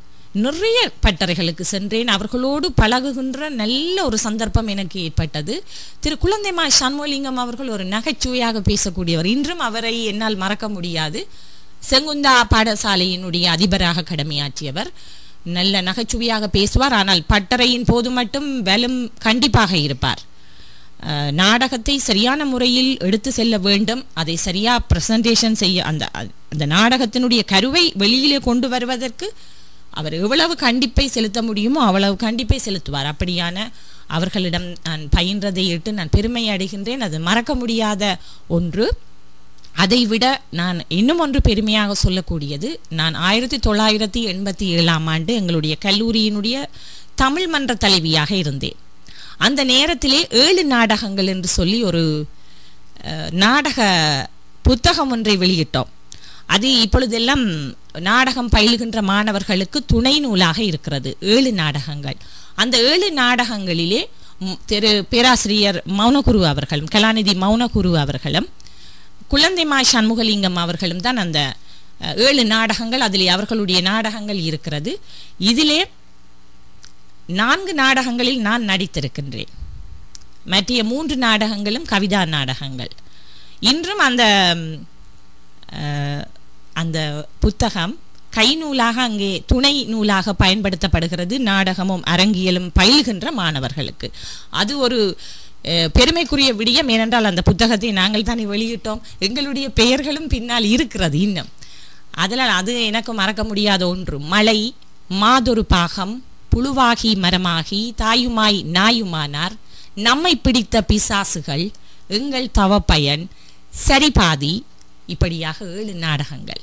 நிறைய பட்டறைகளுக்கு சென்றேன். அவர்களோடு பழகுகின்ற நல்ல ஒரு சந்தர்ப்பம் எனக்கு ஏற்பட்டது. திரு குழந்தைமா சண்முகலிங்கம் அவர்கள் ஒரு நகைச்சுவையாக பேசக்கூடியவர். இன்றும் அவரை என்னால் மறக்க முடியாது. செங்குந்தா பாடசாலையினுடைய அதிபராக கடமையாற்றியவர். நல்ல நகைச்சுவையாக பேசுவார். ஆனால் பட்டறையின் போது மட்டும் வெலும் கண்டிப்பாக இருப்பார். நாடகத்தை சரியான முறையில் எடுத்து செல்ல வேண்டும், அதை சரியா பிரசன்டேஷன் செய்ய, அந்த நாடகத்தினுடைய கருவை வெளியிலே கொண்டு வருவதற்கு அவர் எவ்வளவு கண்டிப்பை செலுத்த முடியுமோ அவ்வளவு கண்டிப்பை செலுத்துவார். அப்படியான அவர்களிடம் நான் பயின்றதை இட்டு நான் பெருமை அடைகின்றேன். அது மறக்க முடியாத ஒன்று. அதைவிட நான் இன்னும் ஒன்று பெருமையாக சொல்லக்கூடியது, நான் 1987 ஆண்டு எங்களுடைய கல்லூரியினுடைய தமிழ் மன்ற தலைவியாக இருந்தேன். அந்த நேரத்திலே 7 நாடகங்கள் என்று சொல்லி ஒரு நாடக புத்தகம் ஒன்றை வெளியிட்டோம். அது இப்பொழுதெல்லாம் நாடகம் பயிலுகின்ற மாணவர்களுக்கு துணை நூலாக இருக்கிறது. 7 நாடகங்கள். அந்த 7 நாடகங்களிலே திரு பேராசிரியர் மௌனகுரு அவர்களும், கலாநிதி மௌனகுரு அவர்களும், குழந்தைமா சண்முகலிங்கம் அவர்களும் தான் அந்த 7 நாடகங்கள். அதிலே அவர்களுடைய நாடகங்கள் இருக்கிறது. இதிலே 4 நாடகங்களில் நான் நடித்திருக்கின்றேன். மற்ற 3 நாடகங்களும் கவிதா நாடகங்கள். இன்றும் அந்த புத்தகம் கைநூலாக அங்கே துணை நூலாக பயன்படுத்தப்படுகிறது, நாடகமும் அரங்கியலும் பயில்கின்ற மாணவர்களுக்கு. அது ஒரு பெருமைக்குரிய விடயம். ஏனென்றால் அந்த புத்தகத்தை நாங்கள் தானே வெளியிட்டோம், எங்களுடைய பெயர்களும் பின்னால் இருக்கிறது இன்னும். அதனால் அது எனக்கு மறக்க முடியாத ஒன்று. மழை, மாதொரு பாகம், புழுவாகி மரமாகி, தாயுமாய் நாயுமானார், நம்மை பிடித்த பிசாசுகள், எங்கள் தவப்பயன், சரிபாதி, இப்படியாக 7 நாடகங்கள்.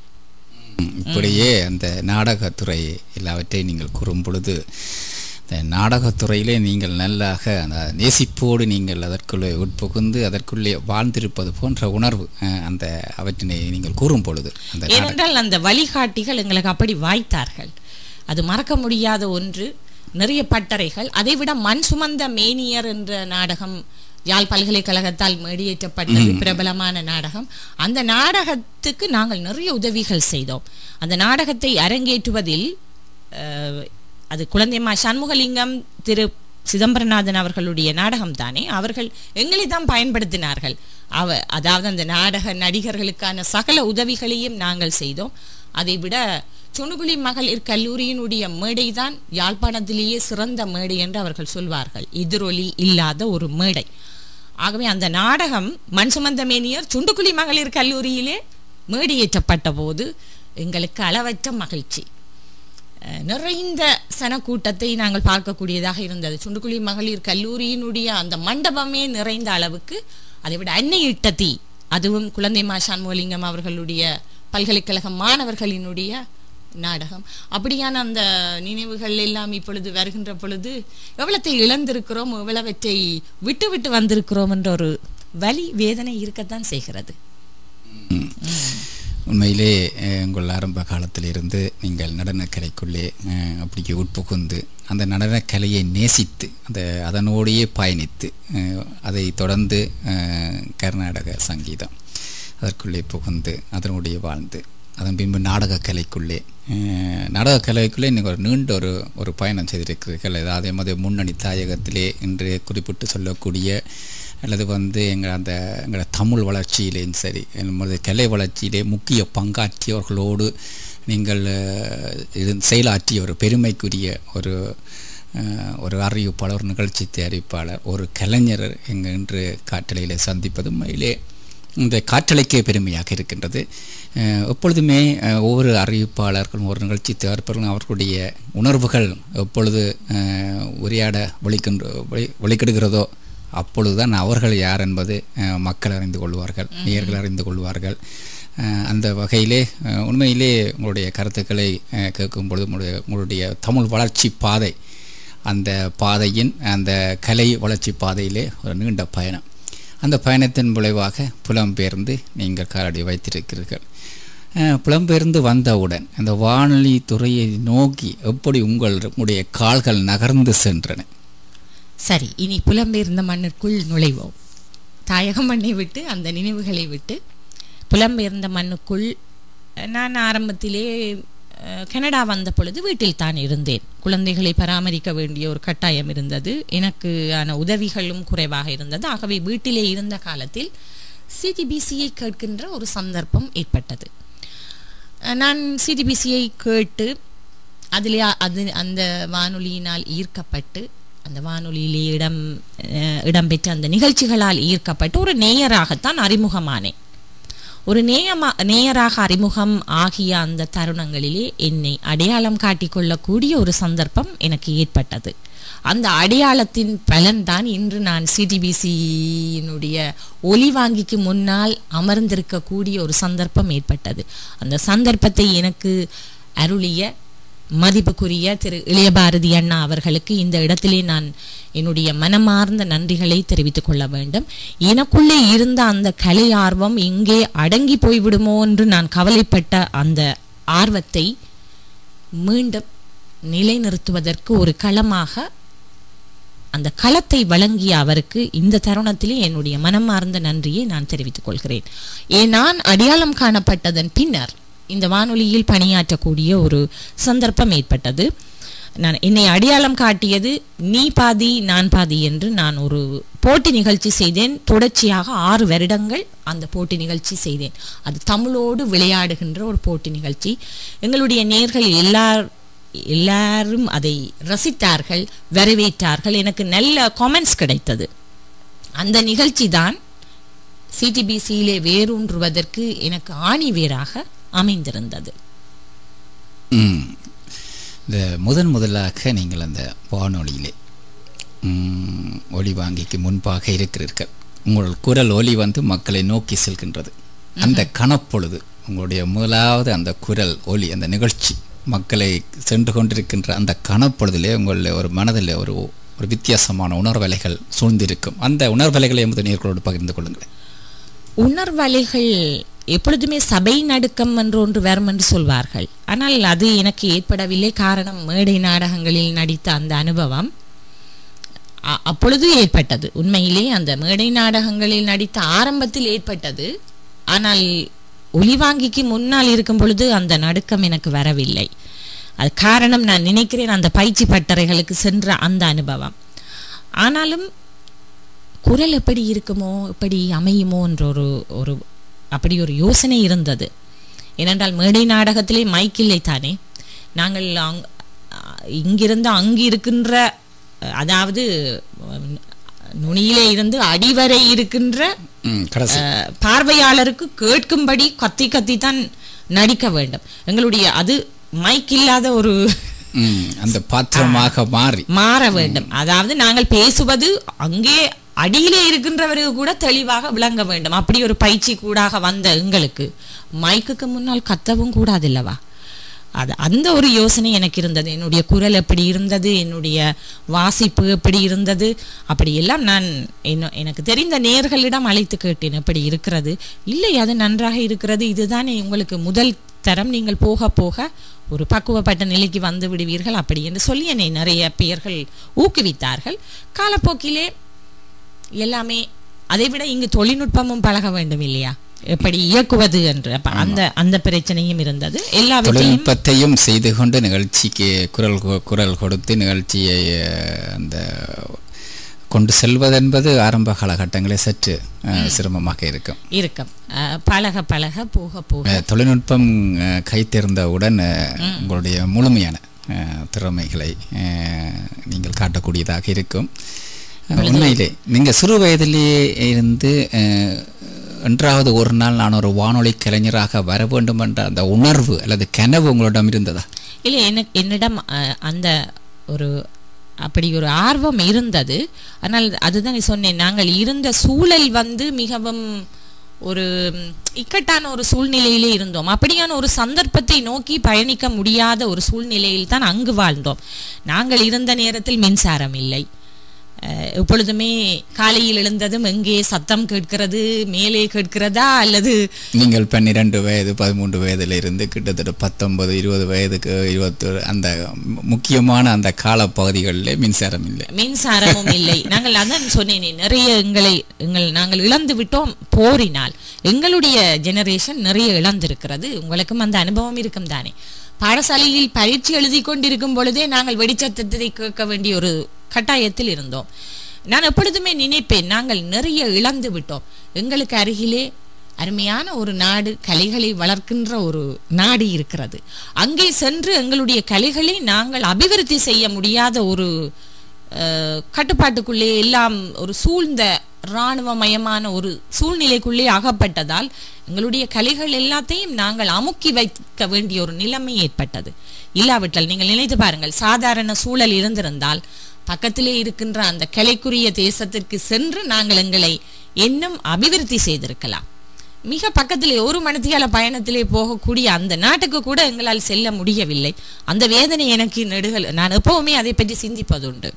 இப்படியே அந்த நாடகத்துறை எல்லாவற்றையும் நீங்கள் கூறும் பொழுது, இந்த நாடகத்துறையிலே நீங்கள் நல்லாக அந்த நேசிப்போடு நீங்கள் அதற்குள்ளே உட்புகுந்து அதற்குள்ளே வாழ்ந்திருப்பது போன்ற உணர்வு அந்த அவற்றினை நீங்கள் கூறும் பொழுது, ஏனென்றால் அந்த வழிகாட்டிகள் எங்களுக்கு அப்படி வாய்த்தார்கள். அது மறக்க முடியாத ஒன்று. நிறைய பட்டறைகள். அதைவிட மண் சுமந்த மேனியர் என்ற நாடகம் யாழ் பல்கலைக்கழகத்தால் மேடியேற்றப்பட்டது, பிரபலமான நாடகம். அந்த நாடகத்துக்கு நாங்கள் நிறைய உதவிகள் செய்தோம். அந்த நாடகத்தை அரங்கேற்றுவதில் அது குழந்தைமா சண்முகலிங்கம், திரு சிதம்பரநாதன் அவர்களுடைய நாடகம் தானே, அவர்கள் எங்களை தான் பயன்படுத்தினார்கள். அதாவது அந்த நாடக நடிகர்களுக்கான சகல உதவிகளையும் நாங்கள் செய்தோம். அதைவிட சுண்டுகுழி மகளிர் கல்லூரியினுடைய மேடை தான் யாழ்ப்பாணத்திலேயே சிறந்த மேடை என்று அவர்கள் சொல்வார்கள். எதிரொலி இல்லாத ஒரு மேடை. ஆகவே அந்த நாடகம் மண் சுமந்த மேனியர் சுண்டுகுழி மகளிர் கல்லூரியிலே மேடையேற்றப்பட்ட போது எங்களுக்கு அளவற்ற மகிழ்ச்சி. நிறைந்த சனக்கூட்டத்தை நாங்கள் பார்க்கக்கூடியதாக இருந்தது. சுண்டுகுழி மகளிர் கல்லூரியினுடைய அந்த மண்டபமே நிறைந்த அளவுக்கு. அதைவிட அன்னை இட்ட தீ, அதுவும் குழந்தைமா சண்முகலிங்கம் அவர்களுடைய பல்கலைக்கழக மாணவர்களினுடைய நாடகம். அப்படியான அந்த நினைவுகள் எல்லாம் இப்பொழுது வருகின்ற பொழுது எவ்வளத்தை இழந்திருக்கிறோம், எவ்வளவற்றை விட்டு விட்டு வந்திருக்கிறோம் என்ற ஒரு வலி வேதனை இருக்கத்தான் செய்கிறது. உண்மையிலே உங்கள் ஆரம்ப காலத்திலிருந்து நீங்கள் நடனக்கலைக்குள்ளே அப்படி உட்புகுந்து அந்த நடனக்கலையை நேசித்து அதனோடையே பயணித்து அதை தொடர்ந்து கர்நாடக சங்கீதம் அதற்குள்ளே புகுந்து அதனுடைய வாழ்ந்து அதன் பின்பு நாடகக்கலைக்குள்ளே நீங்கள் ஒரு நீண்ட ஒரு பயணம் செய்திருக்கிறீர்கள். அதே மாதிரி முன்னணி தாயகத்திலே இன்று குறிப்பிட்டு சொல்லக்கூடிய அல்லது எங்களோட தமிழ் வளர்ச்சியிலேயும் சரி, நமது கலை வளர்ச்சியிலே முக்கிய பங்காற்றியவர்களோடு நீங்கள் செயலாற்றிய ஒரு பெருமைக்குரிய ஒரு அறிவிப்பாளர், ஒரு நிகழ்ச்சி தயாரிப்பாளர், ஒரு கலைஞர் இன்று காற்றலையிலே சந்திப்பது உண்மையிலே இந்த காற்றலைக்கே பெருமையாக இருக்கின்றது. எப்பொழுதுமே ஒவ்வொரு அறிவிப்பாளர்களும் ஒரு நிகழ்ச்சி தயாரிப்பாளர்களும் அவர்களுடைய உணர்வுகள் எப்பொழுது உரையாட வெளிக்கிடுகிறதோ அப்பொழுதுதான் அவர்கள் யார் என்பது மக்கள் அறிந்து கொள்வார்கள், நேயர்கள் அறிந்து கொள்வார்கள். அந்த வகையிலே உண்மையிலே உங்களுடைய கருத்துக்களை கேட்கும் பொழுது உங்களுடைய தமிழ் வளர்ச்சி பாதை, அந்த பாதையின் அந்த கலை வளர்ச்சி பாதையிலே ஒரு நீண்ட பயணம், அந்த பயணத்தின் விளைவாக புலம்பெயர்ந்து நீங்கள் காலடி வைத்திருக்கிறீர்கள். புலம்பெயர்ந்து வந்தவுடன் அந்த வானொலி துறையை நோக்கி எப்படி உங்களுடைய கால்கள் நகர்ந்து சென்றன? சரி, இனி புலம்பெயர்ந்த மண்ணுக்குள் நுழைவோம். தாயக மண்ணை விட்டு, அந்த நினைவுகளை விட்டு புலம்பெயர்ந்த மண்ணுக்குள் நான் ஆரம்பத்திலே கனடா வந்த பொழுது வீட்டில் தான் இருந்தேன். குழந்தைகளை பராமரிக்க வேண்டிய ஒரு கட்டாயம் இருந்தது. எனக்கு ஆன உதவிகளும் குறைவாக இருந்தது. ஆகவே வீட்டிலே இருந்த காலத்தில் சிடிபிசியை கேட்கின்ற ஒரு சந்தர்ப்பம் ஏற்பட்டது. நான் சிடிபிசியை கேட்டு அதிலே அந்த வானொலியினால் ஈர்க்கப்பட்டு, அந்த வானொலியிலே இடம்பெற்ற அந்த நிகழ்ச்சிகளால் ஈர்க்கப்பட்டு ஒரு நேயராகத்தான் அறிமுகமானேன். ஒரு நேயராக அறிமுகம் ஆகிய அந்த தருணங்களிலே என்னை அடையாளம் காட்டிக்கொள்ளக்கூடிய ஒரு சந்தர்ப்பம் எனக்கு ஏற்பட்டது. அந்த அடையாளத்தின் பலன்தான் இன்று நான் சிடிபிசியினுடைய ஒலி வாங்கிக்கு முன்னால் அமர்ந்திருக்கக்கூடிய ஒரு சந்தர்ப்பம் ஏற்பட்டது. அந்த சந்தர்ப்பத்தை எனக்கு அருளிய மதிப்புக்குரிய திரு இளையபாரதி அண்ணா அவர்களுக்கு இந்த இடத்திலே நான் என்னுடைய மனமார்ந்த நன்றிகளை தெரிவித்துக் கொள்ள வேண்டும். எனக்குள்ளே இருந்த அந்த கலை ஆர்வம் இங்கே அடங்கி போய்விடுமோ என்று நான் கவலைப்பட்ட அந்த ஆர்வத்தை மீண்டும் நிலைநிறுத்துவதற்கு ஒரு களமாக அந்த களத்தை வழங்கிய அவருக்கு இந்த தருணத்திலே என்னுடைய மனமார்ந்த நன்றியை நான் தெரிவித்துக் கொள்கிறேன். நான் அடையாளம் காணப்பட்டதன் பின்னர் இந்த வானொலியில் பணியாற்றக்கூடிய ஒரு சந்தர்ப்பம் ஏற்பட்டது. நான் என்னை அடையாளம் காட்டியது நீ பாதி நான் பாதி என்று நான் ஒரு போட்டி நிகழ்ச்சி செய்தேன். தொடர்ச்சியாக 6 வருடங்கள் அந்த போட்டி நிகழ்ச்சி செய்தேன். அது தமிழோடு விளையாடுகின்ற ஒரு போட்டி நிகழ்ச்சி. எங்களுடைய நேயர்கள் எல்லாரும் அதை ரசித்தார்கள், வரவேற்றார்கள். எனக்கு நல்ல கமெண்ட்ஸ் கிடைத்தது. அந்த நிகழ்ச்சி தான் சிடிபிசியிலே வேரூன்றுவதற்கு எனக்கு ஆணி வேராக அமைந்திருந்தது. இந்த முதலாக நீங்கள் அந்த வானொலியிலே ஒலி வாங்கிக்கு முன்பாக இருக்கிறீர்கள். உங்கள் குரல் ஒலி மக்களை நோக்கி செல்கின்றது. அந்த கணப்பொழுது உங்களுடைய முதலாவது அந்த குரல் ஒலி அந்த நிகழ்ச்சி மக்களை சென்று கொண்டிருக்கின்ற அந்த கணப்பொழுதிலே உங்களுடைய ஒரு மனதில் ஒரு வித்தியாசமான உணர்வலைகள் சூழ்ந்திருக்கும். அந்த உணர்வலைகளை நேயர்களோடு பகிர்ந்து கொள்ளுங்கள். உணர்வலைகள் எப்பொழுதுமே சபை நடுக்கம் என்று ஒன்று வரும் என்று சொல்வார்கள். ஆனால் அது எனக்கு ஏற்படவில்லை. காரணம், மேடை நாடகங்களில் நடித்த அந்த அனுபவம் அப்பொழுது ஏற்பட்டது. உண்மையிலே அந்த மேடை நாடகங்களில் நடித்த ஆரம்பத்தில் ஏற்பட்டது. ஆனால் ஒலிவாங்கிக்கு முன்னால் இருக்கும் பொழுது அந்த நடுக்கம் எனக்கு வரவில்லை. அது காரணம், நான் நினைக்கிறேன் அந்த பயிற்சி பட்டறைகளுக்கு சென்ற அந்த அனுபவம். ஆனாலும் குரல் எப்படி இருக்குமோ, எப்படி அமையுமோ என்ற ஒரு அப்படி ஒரு யோசனை இருந்தது. ஏனென்றால் மேடை நாடகத்திலே மைக் இல்லை தானே. நாங்கள் இங்கிருந்து அங்கு இருக்கின்ற, அதாவது நுனியிலே இருந்து அடிவரை இருக்கின்ற பார்வையாளருக்கு கேட்கும்படி கத்தி கத்தி தான் நடிக்க வேண்டும். எங்களுடைய அது மைக் இல்லாத ஒரு அந்த பாத்திரமாக மாற வேண்டும். அதாவது நாங்கள் பேசுவது அங்கே அடியிலே இருக்கின்றவருக்கு கூட தெளிவாக விளங்க வேண்டும். அப்படி ஒரு பயிற்சி கூடாக வந்த எங்களுக்கு மைக்குக்கு முன்னால் கத்தவும் கூடாதில்லவா? அது அந்த ஒரு யோசனை எனக்கு இருந்தது. என்னுடைய குரல் எப்படி இருந்தது, என்னுடைய வாசிப்பு எப்படி இருந்தது, அப்படியெல்லாம் நான் எனக்கு தெரிந்த நேயர்களிடம் அழைத்து கேட்டேன். எப்படி இருக்கிறது? இல்லை, அது நன்றாக இருக்கிறது, இதுதான் உங்களுக்கு முதல் தரம், நீங்கள் போக போக ஒரு பக்குவப்பட்ட நிலைக்கு வந்து விடுவீர்கள் அப்படி என்று சொல்லி என்னை நிறைய பேர்கள் ஊக்குவித்தார்கள். காலப்போக்கிலே எல்லாமே, அதை விட இங்கு தொழில்நுட்பமும் பழக வேண்டும் இல்லையா, எப்படி இயக்குவது என்று. அந்த பிரச்சனையும் இருந்தது. எல்லா தொழில்நுட்பத்தையும் செய்து கொண்டு நிகழ்ச்சிக்கு குரல் கொடுத்து நிகழ்ச்சியை அந்த கொண்டு செல்வதென்பது ஆரம்ப காலகட்டங்களே சற்று சிரமமாக இருக்கும். பழக பழக போக போக தொழில்நுட்பம் கைத்தேர்ந்தவுடன் உங்களுடைய முழுமையான திறமைகளை நீங்கள் காட்டக்கூடியதாக இருக்கும். உண்மையிலே நீங்கள் சிறு வயதிலேயே இருந்து என்றாவது ஒரு நாள் நான் ஒரு வானொலி கலைஞராக வர வேண்டும் என்ற அந்த உணர்வு அல்லது கனவு உங்களிடம் இருந்ததா? இல்லை, என்னிடம் அந்த ஒரு அப்படி ஒரு ஆர்வம் இருந்தது. ஆனால் அதுதான் சொன்னேன், நாங்கள் இருந்த சூழல் மிகவும் ஒரு இக்கட்டான ஒரு சூழ்நிலையிலே இருந்தோம். அப்படியான ஒரு சந்தர்ப்பத்தை நோக்கி பயணிக்க முடியாத ஒரு சூழ்நிலையில் தான் அங்கு வாழ்ந்தோம். நாங்கள் இருந்த நேரத்தில் மின்சாரம் இல்லை. எப்பொழுதுமே காலையில் எழுந்ததும் எங்கே சத்தம் கேட்கிறது, மேலே கேட்கிறதா, அல்லது நீங்கள் 12 வயது 13 வயதுல இருந்து கிட்டத்தட்ட 19 20 வயதுக்கு 21 அந்த முக்கியமான அந்த காலப்பகுதிகளில் மின்சாரமும் இல்லை. நாங்கள் அதான் சொன்னேனே, நிறைய நாங்கள் இழந்து விட்டோம் போரினால். எங்களுடைய ஜெனரேஷன் நிறைய இழந்திருக்கிறது. உங்களுக்கும் அந்த அனுபவம் இருக்கும் தானே. பாடசாலையில் பயிற்சி எழுதி கொண்டிருக்கும் பொழுதே நாங்கள் வெடிச்சத்தத்தை கேட்க வேண்டிய ஒரு கட்டாயத்தில் இருந்தோம். நான் எப்பொழுதுமே நினைப்பேன், நாங்கள் நிறைய இழந்து விட்டோம். எங்களுக்கு அருகிலே அருமையான ஒரு நாடு, கலைகளை வளர்க்கின்ற ஒரு நாடு இருக்கிறது. அங்கே சென்று எங்களுடைய கலைகளை நாங்கள் அபிவிருத்தி செய்ய முடியாத ஒரு கட்டுப்பாட்டுக்குள்ளே எல்லாம் ஒரு சூழ்ந்த இராணுவமயமான ஒரு சூழ்நிலைக்குள்ளே அகப்பட்டதால் எங்களுடைய கலைகள் எல்லாத்தையும் நாங்கள் அமுக்கி வைக்க வேண்டிய ஒரு நிலைமை ஏற்பட்டது. இல்லாவிட்டால் நீங்கள் நினைத்து பாருங்கள், சாதாரண சூழல் இருந்திருந்தால் பக்கத்திலே இருக்கின்ற அந்த கலைக்குரிய தேசத்திற்கு சென்று நாங்கள் எங்களை இன்னும் அபிவிருத்தி செய்திருக்கலாம். மிக பக்கத்திலே ஒரு மணித்தியால பயணத்திலே போகக்கூடிய அந்த நாட்டுக்கு கூட எங்களால் செல்ல முடியவில்லை. அந்த வேதனை எனக்கு நெடுகள், நான் எப்பவுமே அதை பற்றி சிந்திப்பதுண்டு.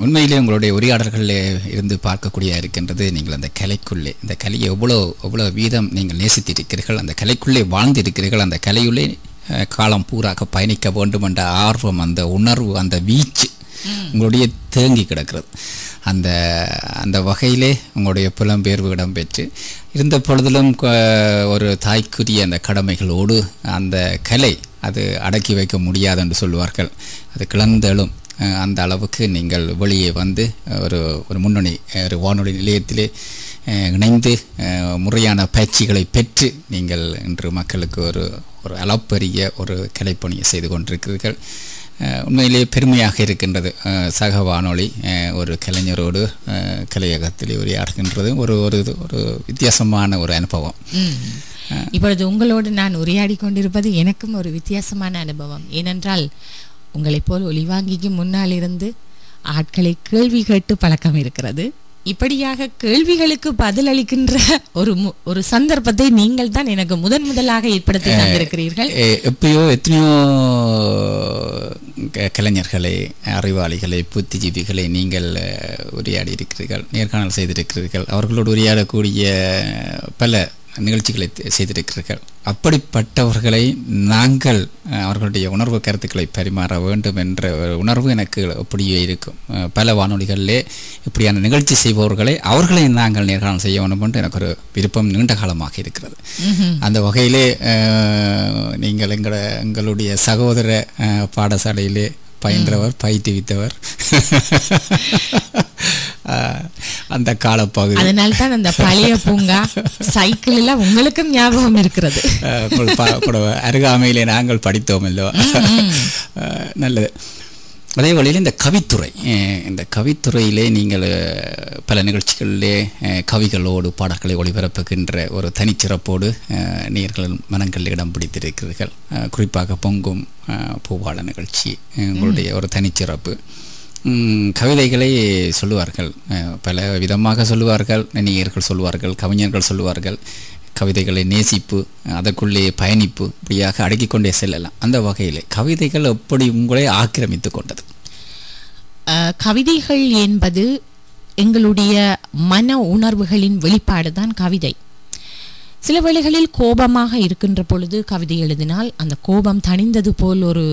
உண்மையிலே உங்களுடைய உரையாடல்களில் இருந்து பார்க்கக்கூடிய இருக்கின்றது, நீங்கள் அந்த கலைக்குள்ளே, இந்த கலையை எவ்வளோ வீதம் நீங்கள் நேசித்திருக்கிறீர்கள், அந்த கலைக்குள்ளே வாழ்ந்திருக்கிறீர்கள், அந்த கலையுள்ளே காலம் பூராக பயணிக்க வேண்டும் என்ற ஆர்வம், அந்த உணர்வு, அந்த வீச்சு உங்களுடைய தேங்கி கிடக்கிறது. அந்த வகையிலே உங்களுடைய புலம்பெயர்வு இடம்பெற்று இருந்த பொழுதிலும் ஒரு தாய்க்குரிய அந்த கடமைகளோடு அந்த கலை அது அடக்கி வைக்க முடியாது என்று சொல்வார்கள். அது கிளந்தெழும் அந்த அளவுக்கு நீங்கள் வெளியே வந்து ஒரு முன்னணி ஒரு வானொலி நிலையத்திலே இணைந்து முறையான பயிற்சிகளை பெற்று நீங்கள் இன்று மக்களுக்கு ஒரு அளப்பரிய ஒரு கலைப்பணியை செய்து கொண்டிருக்கிறீர்கள். உண்மையிலேயே பெருமையாக இருக்கின்றது. சக வானொலி ஒரு கலைஞரோடு கலையகத்தில் உரையாடுகின்றது ஒரு வித்தியாசமான ஒரு அனுபவம். இப்பொழுது உங்களோடு நான் உரையாடி கொண்டிருப்பது எனக்கும் ஒரு வித்தியாசமான அனுபவம். ஏனென்றால் உங்களைப் போல் ஒலிவாங்கிக்கு முன்னால் இருந்து ஆட்களை கேள்வி கேட்டு பழக்கம் இருக்கிறது. இப்படியாக கேள்விகளுக்கு பதிலளிக்கின்ற ஒரு சந்தர்ப்பத்தை நீங்கள் தான் எனக்கு முதலாக ஏற்படுத்தி தந்திருக்கிறீர்கள். எத்தனையோ கலைஞர்களை, அறிவாளிகளை, புத்திஜீவிகளை நீங்கள் உரையாடி இருக்கிறீர்கள், நேர்காணல் செய்திருக்கிறீர்கள், அவர்களோடு உரையாடக்கூடிய பல நிகழ்ச்சிகளை செய்திருக்கிறீர்கள். அப்படிப்பட்டவர்களை நாங்கள் அவர்களுடைய உணர்வு கருத்துக்களை பரிமாற வேண்டும் என்ற உணர்வு எனக்கு அப்படியே இருக்கும். பல வானொலிகளிலே இப்படியான நிகழ்ச்சி செய்பவர்களை அவர்களை நாங்கள் நேர்காணல் செய்ய வேண்டும் என்று எனக்கு ஒரு விருப்பம் நீண்ட காலமாக இருக்கிறது. அந்த வகையிலே நீங்கள் எங்களுடைய சகோதர பாடசாலையிலே பயின்றவர், பயிற்றுவித்தவர் அந்த காலப்பகுதி. அதனால தான் அந்த பழைய பூங்கா சைக்கிள் எல்லாம் உங்களுக்கும் ஞாபகம் இருக்கிறது. அருகாமையிலே நாங்கள் படித்தோம் இல்லோ. நல்லது. அதே வழியில் இந்த கவித்துறையிலே நீங்கள் பல நிகழ்ச்சிகளிலே கவிகளோடு பாடல்களை ஒளிபரப்புகின்ற ஒரு தனிச்சிறப்போடு நேயர்கள் மனங்களில் இடம் பிடித்திருக்கிறீர்கள். குறிப்பாக பொங்கும் பூவாள நிகழ்ச்சி உங்களுடைய ஒரு தனிச்சிறப்பு. கவிதைகளை சொல்லுவார்கள், பல விதமாக சொல்லுவார்கள், நேயர்கள் சொல்லுவார்கள், கவிஞர்கள் சொல்லுவார்கள். கவிதைகளை நேசிப்பு, அதற்குள்ளே பயணிப்பு, இப்படியாக அடுக்கிக்கொண்டே செல்லலாம். அந்த வகையில் கவிதைகள் எப்படி உங்களை ஆக்கிரமித்து கொண்டது? கவிதைகள் என்பது எங்களுடைய மன உணர்வுகளின் வெளிப்பாடு தான் கவிதை. சில வேளைகளில் கோபமாக இருக்கின்ற பொழுது கவிதை எழுதினால் அந்த கோபம் தணிந்தது போல் ஒரு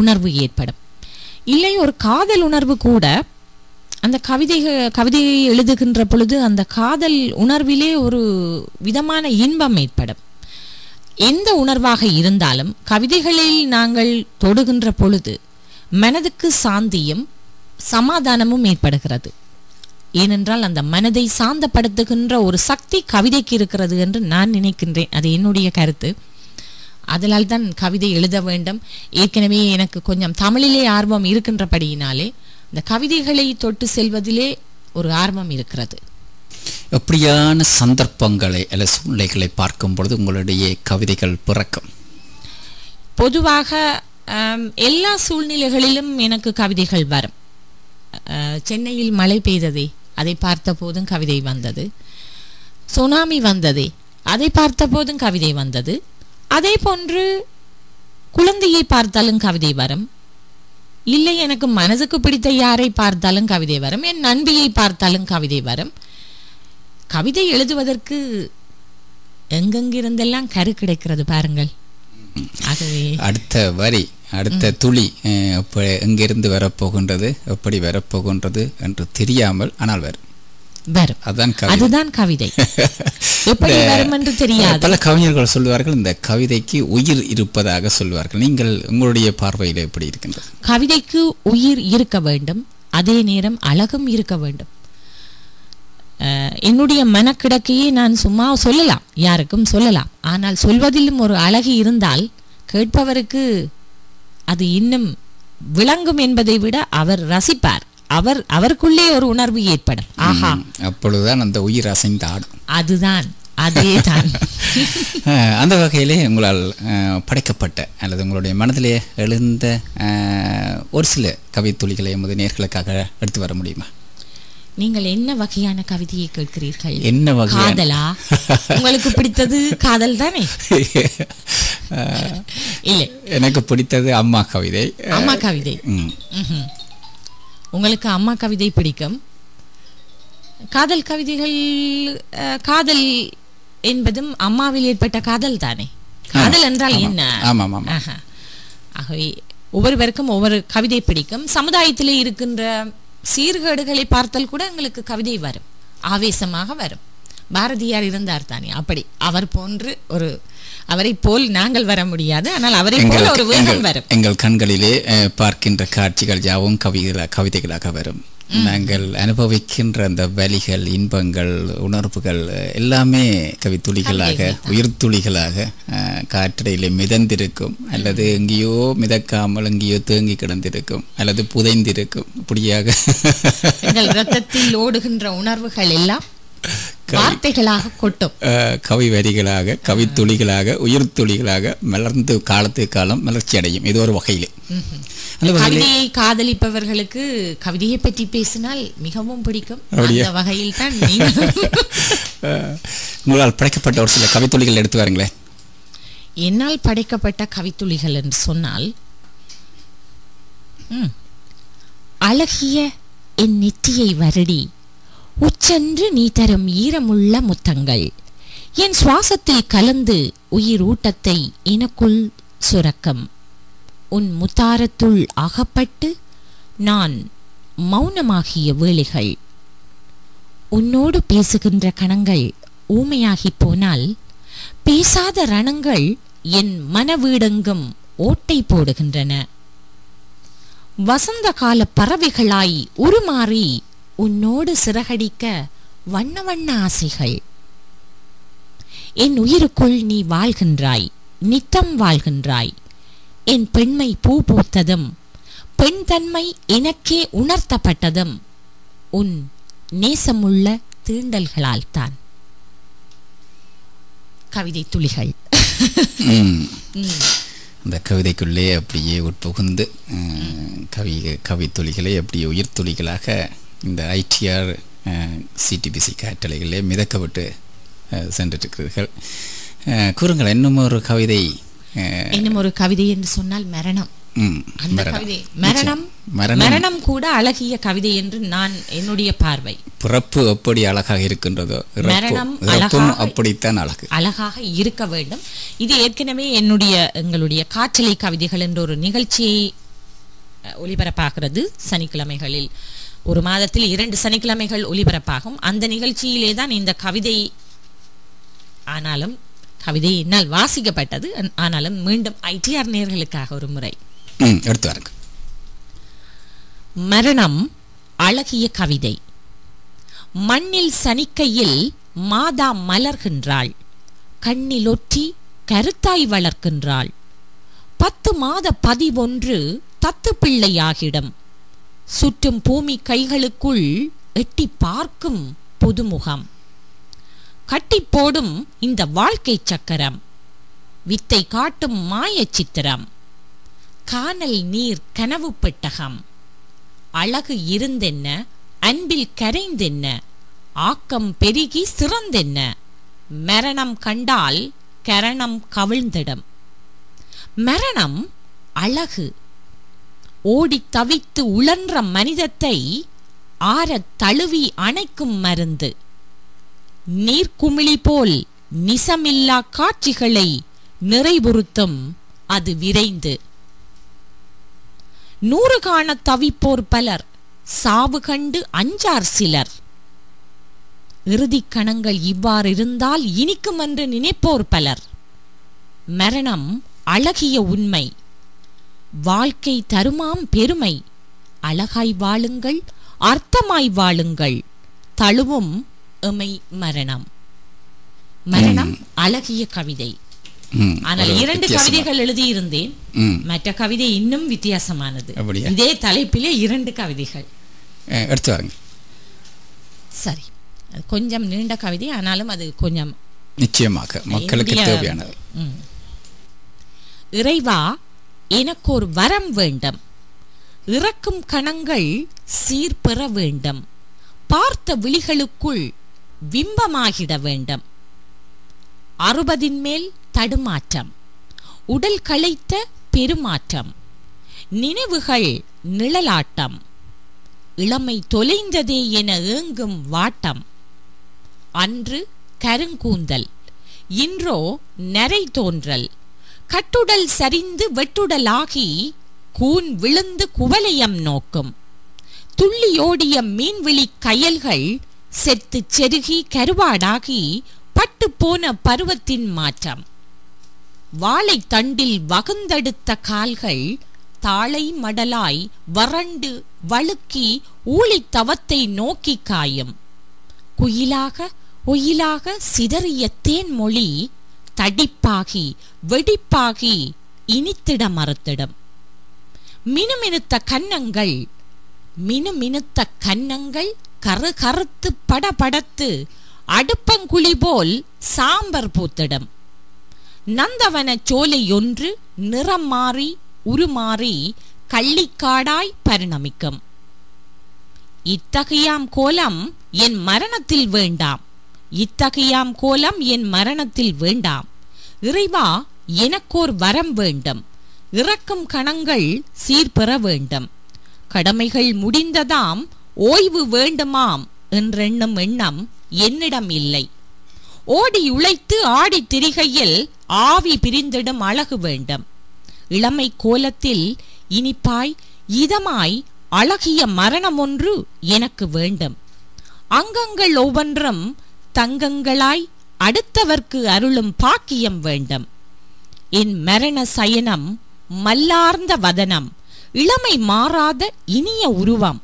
உணர்வு ஏற்படும். இல்லை, ஒரு காதல் உணர்வு கூட அந்த கவிதையை எழுதுகின்ற பொழுது அந்த காதல் உணர்விலே ஒரு விதமான இன்பம் ஏற்படும். எந்த உணர்வாக இருந்தாலும் கவிதைகளில் நாங்கள் தொடுகின்ற பொழுது மனதுக்கு சாந்தியும் சமாதானமும் ஏற்படுகிறது. ஏனென்றால் அந்த மனதை சாந்தப்படுத்துகின்ற ஒரு சக்தி கவிதைக்கு இருக்கிறது என்று நான் நினைக்கின்றேன். அது என்னுடைய கருத்து. அதனால் தான் கவிதை எழுத வேண்டும். ஏற்கனவே எனக்கு கொஞ்சம் தமிழிலே ஆர்வம் இருக்கின்றபடியினாலே இந்த கவிதைகளை தொட்டு செல்வதிலே ஒரு ஆர்வம் இருக்கிறது. எப்படியான சந்தர்ப்பங்களை அல்ல சூழ்நிலைகளை பார்க்கும் பொழுது உங்களுடைய கவிதைகள் பிறக்கும்? பொதுவாக எல்லா சூழ்நிலைகளிலும் எனக்கு கவிதைகள் வரும். சென்னையில் மழை பெய்ததே, அதை பார்த்த போதும் கவிதை வந்தது. சுனாமி வந்ததே, அதை பார்த்த போதும் கவிதை வந்தது. அதே போன்று குழந்தையை பார்த்தாலும் கவிதை வரும். இல்லை, எனக்கு மனதுக்கு பிடித்த யாரை பார்த்தாலும் கவிதை வரும். என் நண்பியை பார்த்தாலும் கவிதை வரும். கவிதை எழுதுவதற்கு எங்கெங்கிருந்தெல்லாம் கரு கிடைக்கிறது பாருங்கள். ஆகவே அடுத்த வரி, அடுத்த துளி எங்கிருந்து வரப்போகின்றது, எப்படி வரப்போகின்றது என்று தெரியாமல் ஆனால் வரும். அதுதான் கவிதை. எப்படி வரும் என்று தெரியாது. பல கவிஞர்கள் சொல்லுவார்கள் இந்த கவிதைக்கு உயிர் இருப்பதாக சொல்வார்கள். நீங்கள் உங்களுடைய பார்வையில் எப்படி இருக்கின்றது? கவிதைக்கு உயிர் இருக்க வேண்டும், அதே நேரம் அழகும் இருக்க வேண்டும். என்னுடைய மனக்கிடக்கையே நான் சும்மா சொல்லலாம், யாருக்கும் சொல்லலாம். ஆனால் சொல்வதிலும் ஒரு அழகு இருந்தால் கேட்பவருக்கு அது இன்னும் விளங்கும் என்பதை விட அவர் ரசிப்பார். அவருக்குள்ளே ஒரு உணர்வு ஏற்படும். ஆஹா, அப்பொழுதுதான் அந்த உயிர் அசைந்து ஆடும். அதுதான், அதேதான். அந்த வகையிலே உங்களால் படைக்கப்பட்ட அல்லது உங்களுடைய மனதிலே எழுந்த ஒரு சில கவித்துளிகளை எமது நேர்களுக்காக எடுத்து வர முடியுமா? நீங்கள் என்ன வகையான கவிதையை கேட்கிறீர்கள்? என்ன வகையான காதலா? உங்களுக்கு பிடித்தது காதல் தானே? இல்லை, எனக்கு பிடித்தது அம்மா கவிதை. அம்மா கவிதை. உங்களுக்கு அம்மா கவிதை பிடிக்கும். காதல் கவிதைகள், காதல் என்பதும் அம்மாவில் ஏற்பட்ட காதல் தானே. காதல் என்றால் என்ன? ஆகவே ஒவ்வொருவருக்கும் ஒவ்வொரு கவிதை பிடிக்கும். சமுதாயத்திலே இருக்கின்ற சீர்கேடுகளை பார்த்தால் கூட எங்களுக்கு கவிதை வரும், ஆவேசமாக வரும். பாரதியார் இருந்தார் தானே, அப்படி அவர் போன்று அவரை போல் நாங்கள் வர முடியாது, ஆனால் அவரை போல் ஒரு வேகம் வரும். எங்கள் கண்களிலே பார்க்கின்ற காட்சிகள் யாவும் கவிதைகளாக வரும். நாங்கள் அனுபவிக்கின்ற அந்த வலிகள், இன்பங்கள், உணர்வுகள் எல்லாமே கவித்துளிகளாக, உயிர் துளிகளாக காற்றடையிலே மிதந்திருக்கும், அல்லது எங்கேயோ மிதக்காமல் எங்கேயோ தேங்கி கிடந்திருக்கும், அல்லது புதைந்திருக்கும். இப்படியாக எங்கள் இரத்தத்தில் ஓடுகின்ற உணர்வுகள் எல்லாம் வார்த்தைகளாக கொட்டும், கவி வரிகளாக, கவித்துளிகளாக, உயிர் துளிகளாக மலர்ந்து காலத்துக்கு காலம் மலர்ச்சி அடையும். இது ஒரு வகையிலே கவிதையை காதலிப்பவர்களுக்கு கவிதையை பற்றி பேசினால் மிகவும் பிடிக்கும். அந்த வகையில் தான் உங்களால் படைக்கப்பட்ட ஒரு சில கவித்துளிகள் எடுத்து வாருங்களேன். என்னால் படைக்கப்பட்ட கவித்துளிகள் என்று சொன்னால், அழகிய என் நெற்றியை வருடி உச்சென்று நீ தரும் ஈரமுள்ள முத்தங்கள் என் சுவாசத்தில் கலந்து உயிர் ஊட்டத்தை எனக்குள் சுரக்கும். உன் முத்தாரத்துள் அகப்பட்டு நான் மௌனமாகிய வேளைகள், உன்னோடு பேசுகின்ற கணங்கள் ஊமையாகி போனால் பேசாத ரணங்கள் என் மனவீடெங்கும் ஓட்டை போடுகின்றன. வசந்த கால பறவைகளாய் உருமாறி உன்னோடு சிறகடிக்க வண்ண வண்ண ஆசைகள். என் உயிருக்குள் நீ வாழ்கின்றாய், நித்தம் வாழ்கின்றாய். என் பெண்மை பூ பூத்ததும் பெண் தன்மை எனக்கே உணர்த்தப்பட்டதும் உன் நேசமுள்ள தீண்டல்களால் தான். கவிதை துளிகள். அந்த கவிதைக்குள்ளே அப்படியே உட்புகுந்து கவித்துளிகளை அப்படியே உயிர் துளிகளாக இந்த ஐடிஆர் சிடிபிசி காற்றலைகளே மிதக்கப்பட்டு சென்றிருக்கிறீர்கள். கூறுங்கள், இன்னும் ஒரு கவிதை. இன்னும் ஒரு கவிதை என்று சொன்னால் மரணம். அந்த கவிதை மரணம் கூட அழகிய கவிதை என்று நான் என்னுடைய பார்வை. பிறப்பு எப்படி அழகாக இருக்கின்றதோ மரணம் அப்படித்தான் அழகாக இருக்க வேண்டும். இது ஏற்கனவே எங்களுடைய காற்றலை கவிதைகள் என்ற ஒரு நிகழ்ச்சியை ஒளிபரப்பாகிறது. சனிக்கிழமைகளில், ஒரு மாதத்தில் 2 சனிக்கிழமைகள் ஒளிபரப்பாகும். அந்த நிகழ்ச்சியிலே தான் இந்த கவிதை, ஆனாலும் கவிதை என்னால் வாசிக்கப்பட்டது. ஆனாலும் மீண்டும் ஐடிஆர் நேயர்களுக்காக ஒரு முறை எடுத்து. மரணம் அழகிய கவிதை. மண்ணில் சனிக்கையில் மாதா மலர்கின்றாள், கண்ணில் ஒற்றி கருத்தாய் வளர்க்கின்றாள். 10 மாத 11 தத்து பிள்ளையாகிடம். சுற்றும் பூமி கைகளுக்குள் எட்டி பார்க்கும் புதுமுகம். கட்டி போடும் இந்த வாழ்க்கை சக்கரம், வித்தை காட்டும் மாய சித்திரம். கானல் நீர் கனவு பெட்டகம். அழகு இருந்தென்ன, அன்பில் கரைந்தென்ன, ஆக்கம் பெருகி சிறந்தென்ன. மரணம் கண்டால் கரணம் கவிழ்ந்திடும். மரணம் அழகு. ஓடி தவித்து உழன்ற மனிதத்தை ஆரத் தழுவி அணைக்கும் மருந்து. நீர்க்குமிழி போல் நிசமில்லா காட்சிகளை நிறைவுறுத்தும் அது விரைந்து. 100 காண தவிப்போர் பலர், சாவு கண்டு அஞ்சார் சிலர். இறுதிக் கணங்கள் இவ்வாறு இருந்தால் இனிக்கும் என்று நினைப்போர் பலர். மரணம் அழகிய உண்மை, வாழ்க்கை தருமாம் பெருமை. அழகாய் வாழுங்கள், அர்த்தமாய் வாழுங்கள், தழுவும் எமை மரணம். மரணம் அழகிய கவிதை. ஆனால் 2 கவிதைகள் எழுதியிருந்தேன். மற்ற கவிதை இன்னும் வித்தியாசமானது. இதே தலைப்பிலே 2 கவிதைகள் எடுத்து வாங்க. சரி, கொஞ்சம் நீண்ட கவிதை, ஆனாலும் அது கொஞ்சம் நிச்சயமாக மக்களுக்கு தேவையானது. இறைவா, எனக்கு ஒரு வரம் வேண்டும். இறக்கும் கணங்கள் சீர்பெற வேண்டும். பார்த்த விழிகளுக்குள் விம்பமாகிட வேண்டும். 60 மேல் தடுமாற்றம், உடல் களைத்த பெருமாற்றம், நினைவுகள் நிழலாட்டம், இளமை தொலைந்ததே என ஏங்கும் வாட்டம். அன்று கருங்கூந்தல், இன்றோ நரை தோன்றல், கட்டுடல் சரிந்து வெட்டுடலாகி கூன் விழுந்து குவலயம் நோக்கும். துள்ளியோடிய மீன்விழி கயல்கள் செத்து செருகி கருவாடாகி பட்டு போன பருவத்தின் மாற்றம். வாழை தண்டில் வகுந்தெடுத்த கால்கள் தாளை மடலாய் வறண்டு வழுக்கி ஊழித் தவத்தை நோக்கி காயும். குயிலாக ஒயிலாக சிதறிய தேன்மொழி தடிப்பாகி வெடிப்பாகி இனித்திட மறுத்திடும். மினுமினுத்த கன்னங்கள் மினுமினுத்த கன்னங்கள் கரு கருத்து படபடத்து அடுப்பங்குழி போல் சாம்பர் பூத்திடும். நந்தவன சோலை ஒன்று நிறம் மாறி உருமாறி கள்ளிக்காடாய் பரிணமிக்கும். இத்தகையாம் கோலம் என் மரணத்தில் வேண்டாம், இத்தகையாம் கோலம் என் மரணத்தில் வேண்டாம். இறைவா, எனக்கோர் வரம் வேண்டும். இறக்கும் கணங்கள் சீர்பெற வேண்டும். கடமைகள் முடிந்ததாம், ஓய்வு வேண்டுமாம் என்றெண்ணும் எண்ணம் என்னிடம் இல்லை. ஓடி உழைத்து ஆடி திரிகையில் ஆவி பிரிந்திடும் அழகு வேண்டும். இளமை கோலத்தில் இனிப்பாய் இதமாய் அழகிய மரணம் ஒன்று எனக்கு வேண்டும். அங்கங்கள் ஒவ்வொன்றும் தங்கங்களாய் அடுத்தவர்க்கு அருளும் பாக்கியம் வேண்டும். என் மரண சயனம் மல்லார்ந்த வதனம், இளமை மாறாத இனிய உருவம்,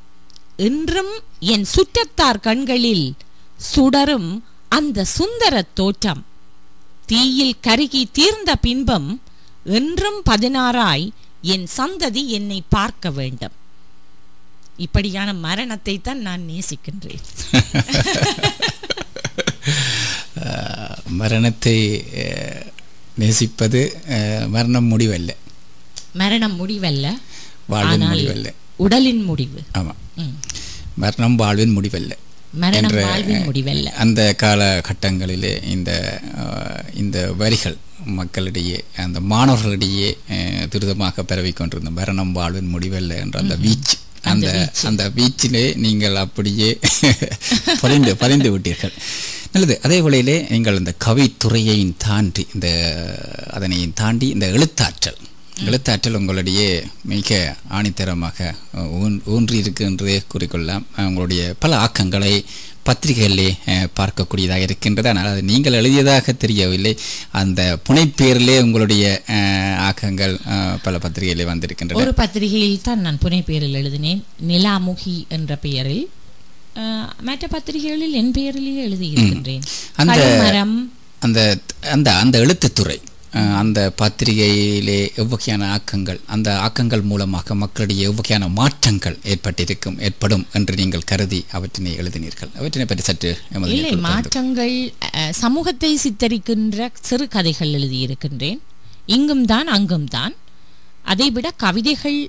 இன்றும் என் சுற்றத்தார் கண்களில் சுடரும் அந்த சுந்தர தோற்றம். தீயில் கருகி தீர்ந்த பின்பம் என்றும் 16ஆய் என் சந்ததி என்னை பார்க்க வேண்டும். இப்படியான மரணத்தை தான் நான் நேசிக்கின்றேன். மரணத்தை நேசிப்பது மரணம் முடிவல்ல, மரணம் முடிவல்ல, வாழ்வின் முடிவல்ல, உடலின் முடிவு. ஆமா, மரணம் வாழ்வின் முடிவல்ல, மரணம் வாழ்வின் முடிவல்ல. அந்த காலகட்டங்களிலே இந்த வரிகள் மக்களிடையே, அந்த மாணவர்களிடையே துரிதமாக பரவிக்கொண்டிருந்த மரணம் வாழ்வின் முடிவல்ல என்ற அந்த வீச்சு, அந்த வீச்சிலே நீங்கள் அப்படியே பதிந்து விட்டீர்கள். நல்லது. அதே வேளையிலே நீங்கள் இந்த கவித்துறையை தாண்டி அதனை தாண்டி இந்த எழுத்தாற்றல் உங்களுடைய மிக ஆணித்தரமாக ஊன்றி இருக்கு என்றே கூறிக்கொள்ளலாம். உங்களுடைய பல ஆக்கங்களை பத்திரிகைகளிலே பார்க்கக்கூடியதாக இருக்கின்றது. ஆனால் அது நீங்கள் எழுதியதாக தெரியவில்லை. அந்த புனைப்பெயரிலே உங்களுடைய ஆக்கங்கள் பல பத்திரிகைகளிலே வந்திருக்கின்றன. ஒரு பத்திரிகையில் தான் நான் புனைப்பெயரில் எழுதினேன், நிலாமுகி என்ற பெயரில். மற்ற பத்திரிகைகளில் என் பெயரிலேயே எழுதியிருக்கின்றேன். அந்த எழுத்துத்துறை, அந்த பத்திரிகையிலே எவ்வகையான ஆக்கங்கள், அந்த ஆக்கங்கள் மூலமாக மக்களிடையே எவ்வகையான மாற்றங்கள் ஏற்படும் என்று நீங்கள் கருதி அவற்றினை எழுதினீர்கள்? அவற்றினை பற்றி சற்று இல்லை, மாற்றங்கள் சமூகத்தை சித்தரிக்கின்ற சிறு கதைகள் எழுதியிருக்கின்றேன். இங்கும் தான் அங்கும் தான். அதைவிட கவிதைகள்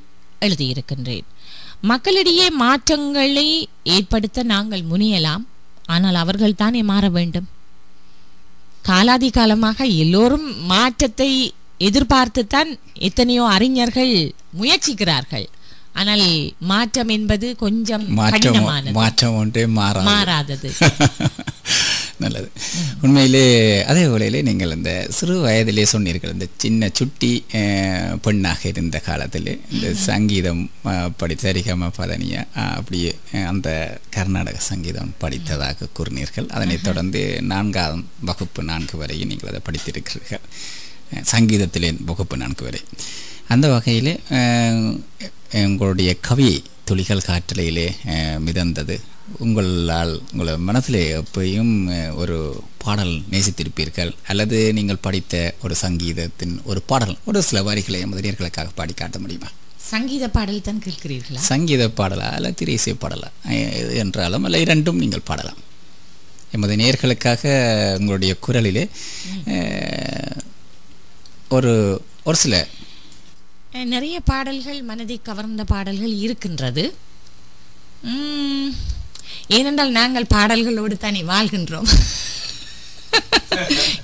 எழுதியிருக்கின்றேன். மக்களிடையே மாற்றங்களை ஏற்படுத்த நாங்கள் முனையலாம், ஆனால் அவர்கள் தானே மாற வேண்டும். காலாதி காலமாக எல்லோரும் மாற்றத்தை எதிர்பார்த்துத்தான் எத்தனையோ அறிஞர்கள் முயற்சிக்கிறார்கள். ஆனால் மாற்றம் என்பது கொஞ்சம் கடினமானது, மாற்றம் ஒன்றே மாறாதது. நல்லது. உண்மையிலே அதே வேளையிலே நீங்கள் இந்த சிறு வயதிலே சொன்னீர்கள், இந்த சின்ன சுட்டி பெண்ணாக இருந்த காலத்திலே இந்த சங்கீதம் சரிகம பதனியா அப்படியே அந்த கர்நாடக சங்கீதம் படித்ததாக கூறினீர்கள். அதனைத் தொடர்ந்து 4ஆம் வகுப்பு 4 வரை நீங்கள் அதை படித்திருக்கிறீர்கள், சங்கீதத்திலே வகுப்பு 4 வரை. அந்த வகையிலே உங்களுடைய கவியை துளிகள் காற்றலையிலே மிதந்தது. உங்கள மனதிலே எப்பயும் ஒரு பாடல் நேசித்திருப்பீர்கள், அல்லது நீங்கள் படித்த ஒரு சங்கீதத்தின் ஒரு பாடல், ஒரு சில வரிகளை முதலியர்களுக்காக பாடி காட்ட முடியுமா? சங்கீத பாடல் தான் கேட்கிறீர்களா? சங்கீத பாடலா அல்ல திரைசை பாடலா என்றாலும் அல்ல இரண்டும் நீங்கள் பாடலாம். எமது நேயர்களுக்காக உங்களுடைய குரலிலே ஒரு சில நிறைய பாடல்கள் மனதை கவர்ந்த பாடல்கள் இருக்கின்றது. ஏனென்றால் நாங்கள் பாடல்களோடு தானே வாழ்கின்றோம்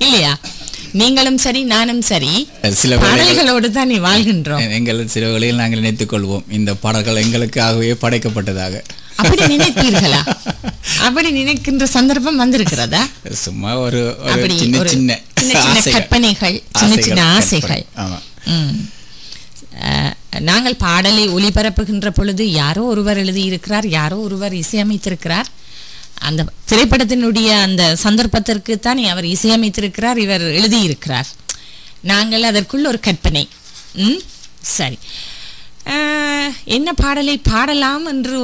இல்லையா? நீங்களும் சரி நானும் சரி சில பாடல்களோடு தானே வாழ்கின்றோம். எங்கள் சில வேளையில் நாங்கள் நினைத்துக் கொள்வோம் இந்த பாடல்கள் எங்களுக்காகவே படைக்கப்பட்டதாக. அப்படி நினைப்பீர்களா? அப்படி நினைக்கின்ற சந்தர்ப்பம் வந்திருக்கிறதா? சும்மா ஒரு சின்ன சின்ன கற்பனைகள், சின்ன சின்ன ஆசைகள். நாங்கள் பாடலை ஒளிபரப்புகின்ற பொழுது யாரோ ஒருவர் எழுதியிருக்கிறார், யாரோ ஒருவர் இசையமைத்திருக்கிறார். அந்த திரைப்படத்தினுடைய அந்த சந்தர்ப்பத்திற்கு தான் அவர் இசையமைத்திருக்கிறார், இவர் எழுதியிருக்கிறார். நாங்கள் அதற்குள்ள ஒரு கற்பனை. சரி, என்ன பாடலை பாடலாம் என்று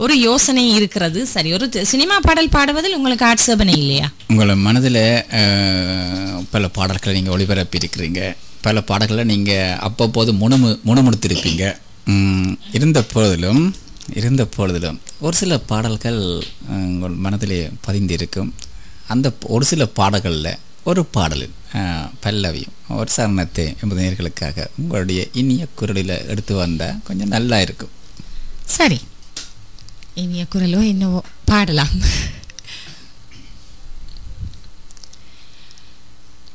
ஒரு யோசனை இருக்கிறது. சரி, ஒரு சினிமா பாடல் பாடுவதில் உங்களுக்கு ஆட்சேபனை இல்லையா? உங்கள் மனதில் பல பாடல்களை நீங்கள் ஒளிபரப்பி இருக்கிறீங்க, பல பாடல்களை நீங்கள் அப்பப்போது முணுமுணுத்திருப்பீங்க. இருந்த பொழுதிலும் ஒரு சில பாடல்கள் உங்கள் மனதிலே பதிந்திருக்கும். அந்த ஒரு சில பாடல்களில் ஒரு பாடலில் பல்லவியும் ஒரு சரணத்தை எமது நேயர்களுக்காக உங்களுடைய இனிய குரலில் எடுத்து வந்தால் கொஞ்சம் நல்லா இருக்கும். சரி, இனிய குரலோ என்னவோ பாடலாம்.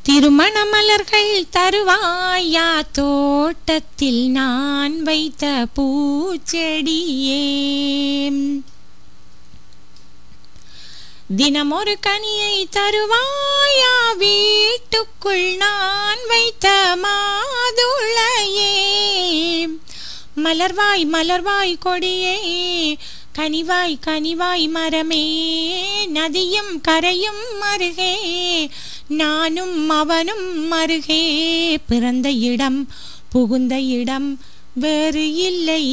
திருமண மலர்கள் தருவாயா தோட்டத்தில் நான் வைத்த பூச்செடியே, தினமொரு கனியை தருவாயா வீட்டுக்குள் நான் வைத்த மாதுளையே, மலர்வாய் மலர்வாய் கொடியே கனிவாய் கனிவாய் மரமே, நதியும் கரையும் அருகே நானும் அவனும் அருகே, பிறந்த இடம் புகுந்த இடம் வேறு இல்லை,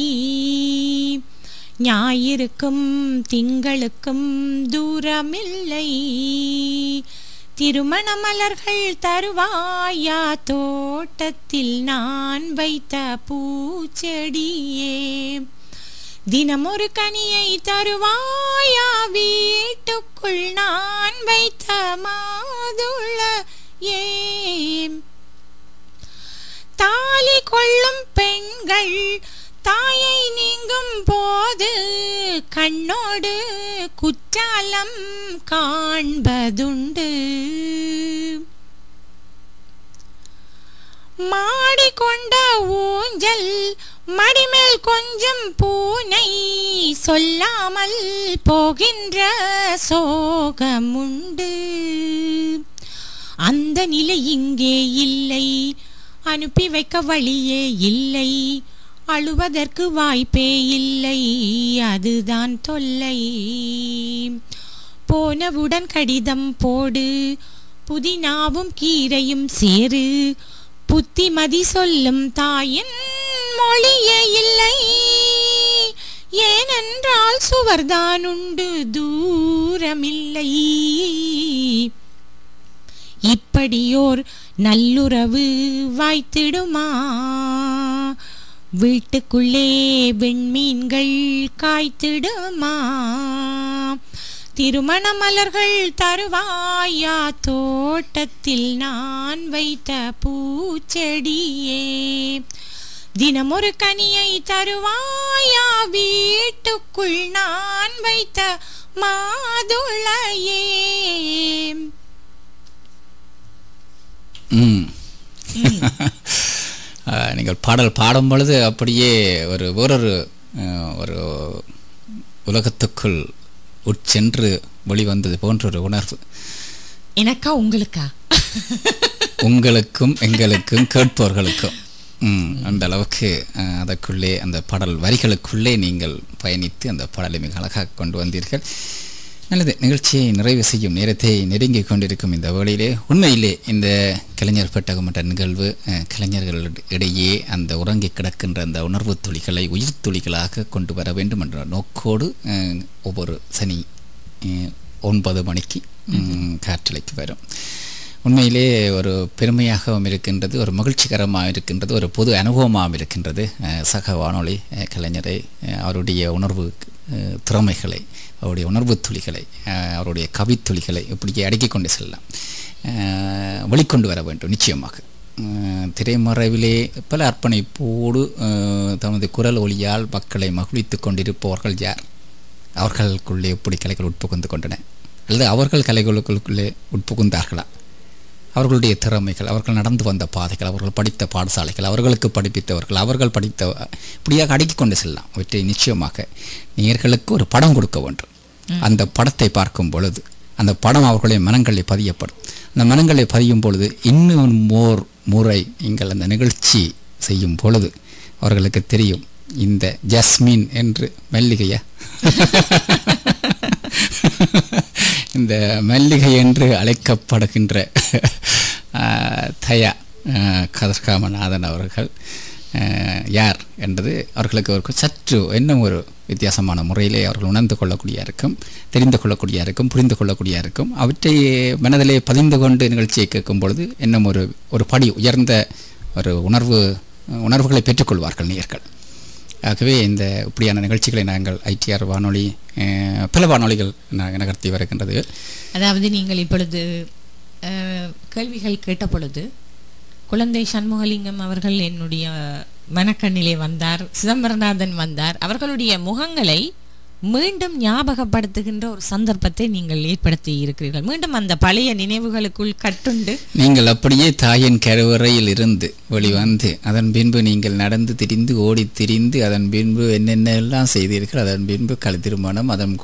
ஞாயிறுக்கும் திங்களுக்கும் தூரமில்லை, திருமண மலர்கள் தருவாயா தோட்டத்தில் நான் வைத்த பூச்செடியே, தினமொரு கனியை தருவாயா வீட்டுக்குள் நான் வைத்த மாதுளையே, தாலி கொள்ளும் பெண்கள் தாயை நீங்கும் போது கண்ணோடு குற்றாலம் காண்பதுண்டு, மாடிக்கொண்ட ஊஞ்சல் மடிமேல் கொஞ்சம் பூனை சொல்லாமல் போகின்ற சோகமுண்டு, அந்த நிலை இங்கே இல்லை, அனுப்பி வைக்க வழியே இல்லை, அழுவதற்கு வாய்ப்பே இல்லை, அதுதான் தொல்லை, போனவுடன் கடிதம் போடு, புதினாவும் கீரையும் சேரு, புத்திமதி சொல்லும் தாயின் மொழியே இல்லை, ஏனென்றால் சுவர்தான் உண்டு தூரமில்லை, இப்படியோர் நல்லுறவு வாய்த்திடுமா, வீட்டுக்குள்ளே வெண்மீன்கள் காய்த்திடுமா, திருமண மலர்கள் தருவாயா தோட்டத்தில் நான் வைத்த பூச்செடியே, தினமொரு கனியை தருவாயா வீட்டுக்குள் நான் வைத்த மாதுளையே. நீங்கள் பாடல் பாடும் பொழுது அப்படியே வேறொரு ஒரு உலகத்துக்குள் உட்சென்று வெளிவந்தது போன்ற ஒரு உணர்வு. எனக்கா உங்களுக்கா? உங்களுக்கும் எங்களுக்கும் கேட்பவர்களுக்கும் அந்த அளவுக்கு அதற்குள்ளே அந்த பாடல் வரிகளுக்குள்ளே நீங்கள் பயணித்து அந்த பாடலை மிக அழகாக கொண்டு வந்தீர்கள். நல்லது, நிகழ்ச்சியை நிறைவு செய்யும் நேரத்தை நெருங்கி கொண்டிருக்கும் இந்த வேளையிலே உண்மையிலே இந்த கலைஞர் பெட்டகமன்ற நிகழ்வு கலைஞர்களிடையே அந்த உறங்கி கிடக்கின்ற அந்த உணர்வு துளிகளை உயிர் துளிகளாக கொண்டு வர வேண்டும் என்ற நோக்கோடு ஒவ்வொரு சனி 9 மணிக்கு காற்றலைக்கு வரும். உண்மையிலே ஒரு பெருமையாகவும் இருக்கின்றது, ஒரு மகிழ்ச்சிகரமாக இருக்கின்றது, ஒரு பொது அனுபவமாகவும் இருக்கின்றது. சக வானொலி கலைஞரை அவருடைய உணர்வு திறமைகளை, அவருடைய உணர்வு துளிகளை, அவருடைய கவித்துளிகளை இப்படியே அடுக்கிக் கொண்டு செல்லலாம், வெளிக்கொண்டு வர வேண்டும். நிச்சயமாக திரைமறைவிலே பல அர்ப்பணிப்போடு தமது குரல் ஒளியால் மக்களை மகிழ்வித்து கொண்டிருப்பவர்கள் யார்? அவர்களுக்குள்ளே எப்படி கலைகள் உட்புகுந்து கொண்டன, அல்லது அவர்கள் கலைகளுக்குள்ளே உட்புகுந்தார்களா? அவர்களுடைய திறமைகள், அவர்கள் நடந்து வந்த பாதைகள், அவர்கள் படித்த பாடசாலைகள், அவர்களுக்கு படிப்பித்தவர்கள், அவர்கள் படித்த இப்படியாக அடுக்கிக் கொண்டு செல்லலாம். அவற்றை நிச்சயமாக நேயர்களுக்கு ஒரு படம் கொடுக்க வேண்டும். அந்த படத்தை பார்க்கும் பொழுது அந்த படம் அவர்களுடைய மனங்களில் பதியப்படும். அந்த மனங்களை பதியும் பொழுது இன்னும் முறை நீங்கள் அந்த நிகழ்ச்சி செய்யும் பொழுது அவர்களுக்கு தெரியும், இந்த ஜஸ்மின் என்று மல்லிகையா இந்த மல்லிகை என்று அழைக்கப்படுகின்ற தயா கதிர்காமநாதன் அவர்கள் யார் என்பது அவர்களுக்கு ஒரு சற்று இன்னும் ஒரு வித்தியாசமான முறையிலே அவர்கள் உணர்ந்து கொள்ளக்கூடிய இருக்கும், தெரிந்து கொள்ளக்கூடிய இருக்கும், புரிந்து கொள்ளக்கூடிய இருக்கும். அவற்றை மனதிலே பதிந்து கொண்டு நிகழ்ச்சியை கேட்கும் பொழுது இன்னும் ஒரு படி உயர்ந்த ஒரு உணர்வுகளை பெற்றுக்கொள்வார்கள் நேயர்கள். ஆகவே இந்த இப்படியான நிகழ்ச்சிகளை நாங்கள் ஐடிஆர் வானொலி பல வானொலிகள் நகர்த்தி வருகின்றது. அதாவது நீங்கள் இப்பொழுது கேள்விகள் கேட்ட பொழுது குழந்தை சண்முகலிங்கம் அவர்கள் என்னுடைய மனக்கண்ணிலே வந்தார், சிதம்பரநாதன் வந்தார். அவர்களுடைய முகங்களை மீண்டும் ஞாபகப்படுத்துகின்ற ஒரு சந்தர்ப்பத்தை நீங்கள் ஏற்படுத்தி இருக்கிறீர்கள். மீண்டும் அந்த பழைய நினைவுகளுக்குள் கட்டுண்டு நீங்கள் அப்படியே தாயின் கருவறையில் இருந்து வெளிவந்து அதன் பின்பு நீங்கள் நடந்து திரிந்து ஓடி திரிந்து அதன் பின்பு என்னென்னெல்லாம் செய்தீர்கள், அதன் பின்பு திருமணம், அதன்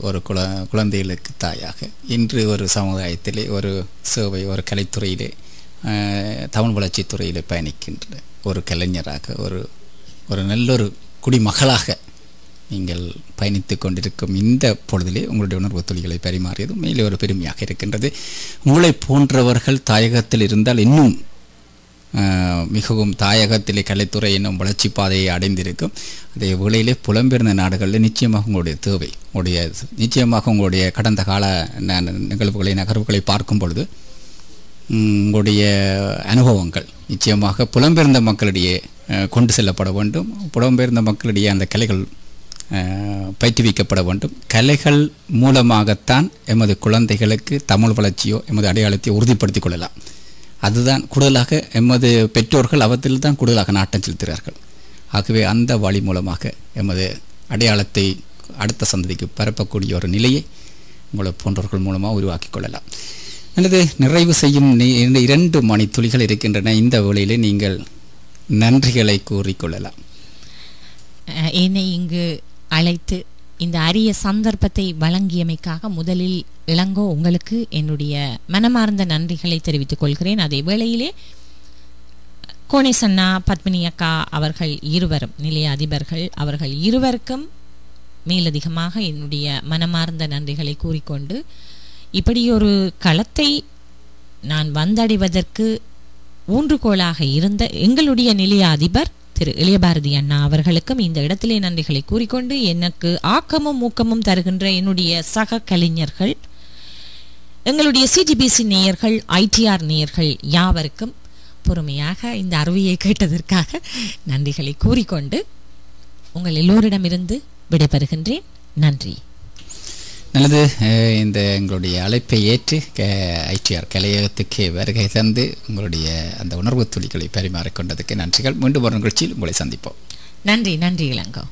ஒரு குழந்தைகளுக்கு தாயாக இன்று ஒரு சமுதாயத்திலே ஒரு சேவை, ஒரு கலைத்துறையிலே தமிழ் வளர்ச்சித்துறையிலே பயணிக்கின்ற ஒரு கலைஞராக, ஒரு நல்லொரு குடிமகளாக நீங்கள் பயணித்து கொண்டிருக்கும் இந்த பொழுதிலே உங்களுடைய உணர்வு துளிகளை பரிமாறியது மேலே ஒரு பெருமையாக இருக்கின்றது. உங்களை போன்றவர்கள் தாயகத்தில் இருந்தால் இன்னும் மிகவும் தாயகத்திலே கலைத்துறை இன்னும் வளர்ச்சி பாதையை அடைந்திருக்கும். அதே வேளையிலே புலம்பெயர்ந்த நாடுகளில் நிச்சயமாக உங்களுடைய தேவை, நிச்சயமாக உங்களுடைய கடந்த கால நகர்வுகளை பார்க்கும் பொழுது உங்களுடைய அனுபவங்கள் நிச்சயமாக புலம்பெயர்ந்த மக்களிடையே கொண்டு செல்லப்பட வேண்டும். புலம்பெயர்ந்த மக்களிடையே அந்த கலைகள் பயிற்றுவிக்கப்பட வேண்டும். கலைகள் மூலமாகத்தான் எமது குழந்தைகளுக்கு தமிழ் வளர்ச்சியோ எமது அடையாளத்தையோ உறுதிப்படுத்திக் கொள்ளலாம். அதுதான் கூடுதலாக எமது பெற்றோர்கள் அவற்றில் தான் கூடுதலாக நாட்டம் செலுத்துகிறார்கள். ஆகவே அந்த வழி மூலமாக எமது அடையாளத்தை அடுத்த சந்ததிக்கு பரப்பக்கூடிய ஒரு நிலையை உங்களை போன்றவர்கள் மூலமாக உருவாக்கி கொள்ளலாம். அல்லது நிறைவு செய்யும் 2 மணி துளிகள் இருக்கின்றன. இந்த வேளையிலே நீங்கள் நன்றிகளை கூறிக்கொள்ளலாம். என்னை இங்கு அழைத்து இந்த அரிய சந்தர்ப்பத்தை வழங்கியமைக்காக முதலில் இளங்கோ உங்களுக்கு என்னுடைய மனமார்ந்த நன்றிகளை தெரிவித்துக் கொள்கிறேன். அதே வேளையிலே கோணேசண்ணா, பத்மினி அக்கா அவர்கள் இருவரும் நிலைய அதிபர்கள், அவர்கள் இருவருக்கும் மேலதிகமாக என்னுடைய மனமார்ந்த நன்றிகளை கூறிக்கொண்டு இப்படி ஒரு களத்தை நான் வந்தடைவதற்கு ஊன்றுகோலாக இருந்த எங்களுடைய நிலைய அதிபர் திரு இளையபாரதி அண்ணா அவர்களுக்கும் இந்த இடத்திலே நன்றிகளை கூறிக்கொண்டு எனக்கு ஆக்கமும் ஊக்கமும் தருகின்ற என்னுடைய சக கலைஞர்கள், எங்களுடைய சிஜிபிசி நேயர்கள், ஐடிஆர் நேயர்கள் யாவருக்கும் பொறுமையாக இந்த அறுவையை கேட்டதற்காக நன்றிகளை கூறிக்கொண்டு உங்கள் எல்லோரிடமிருந்து விடைபெறுகின்றேன். நன்றி. நல்லது. இந்த எங்களுடைய அழைப்பை ஏற்று ஐடிஆர் கலையகத்துக்கு வருகை தந்து உங்களுடைய அந்த உணர்வு துளிகளை பரிமாறிக்கொண்டதுக்கு நன்றிகள். மீண்டும் ஒரு நிகழ்ச்சியில் உங்களை சந்திப்போம். நன்றி. நன்றி இளங்கோ.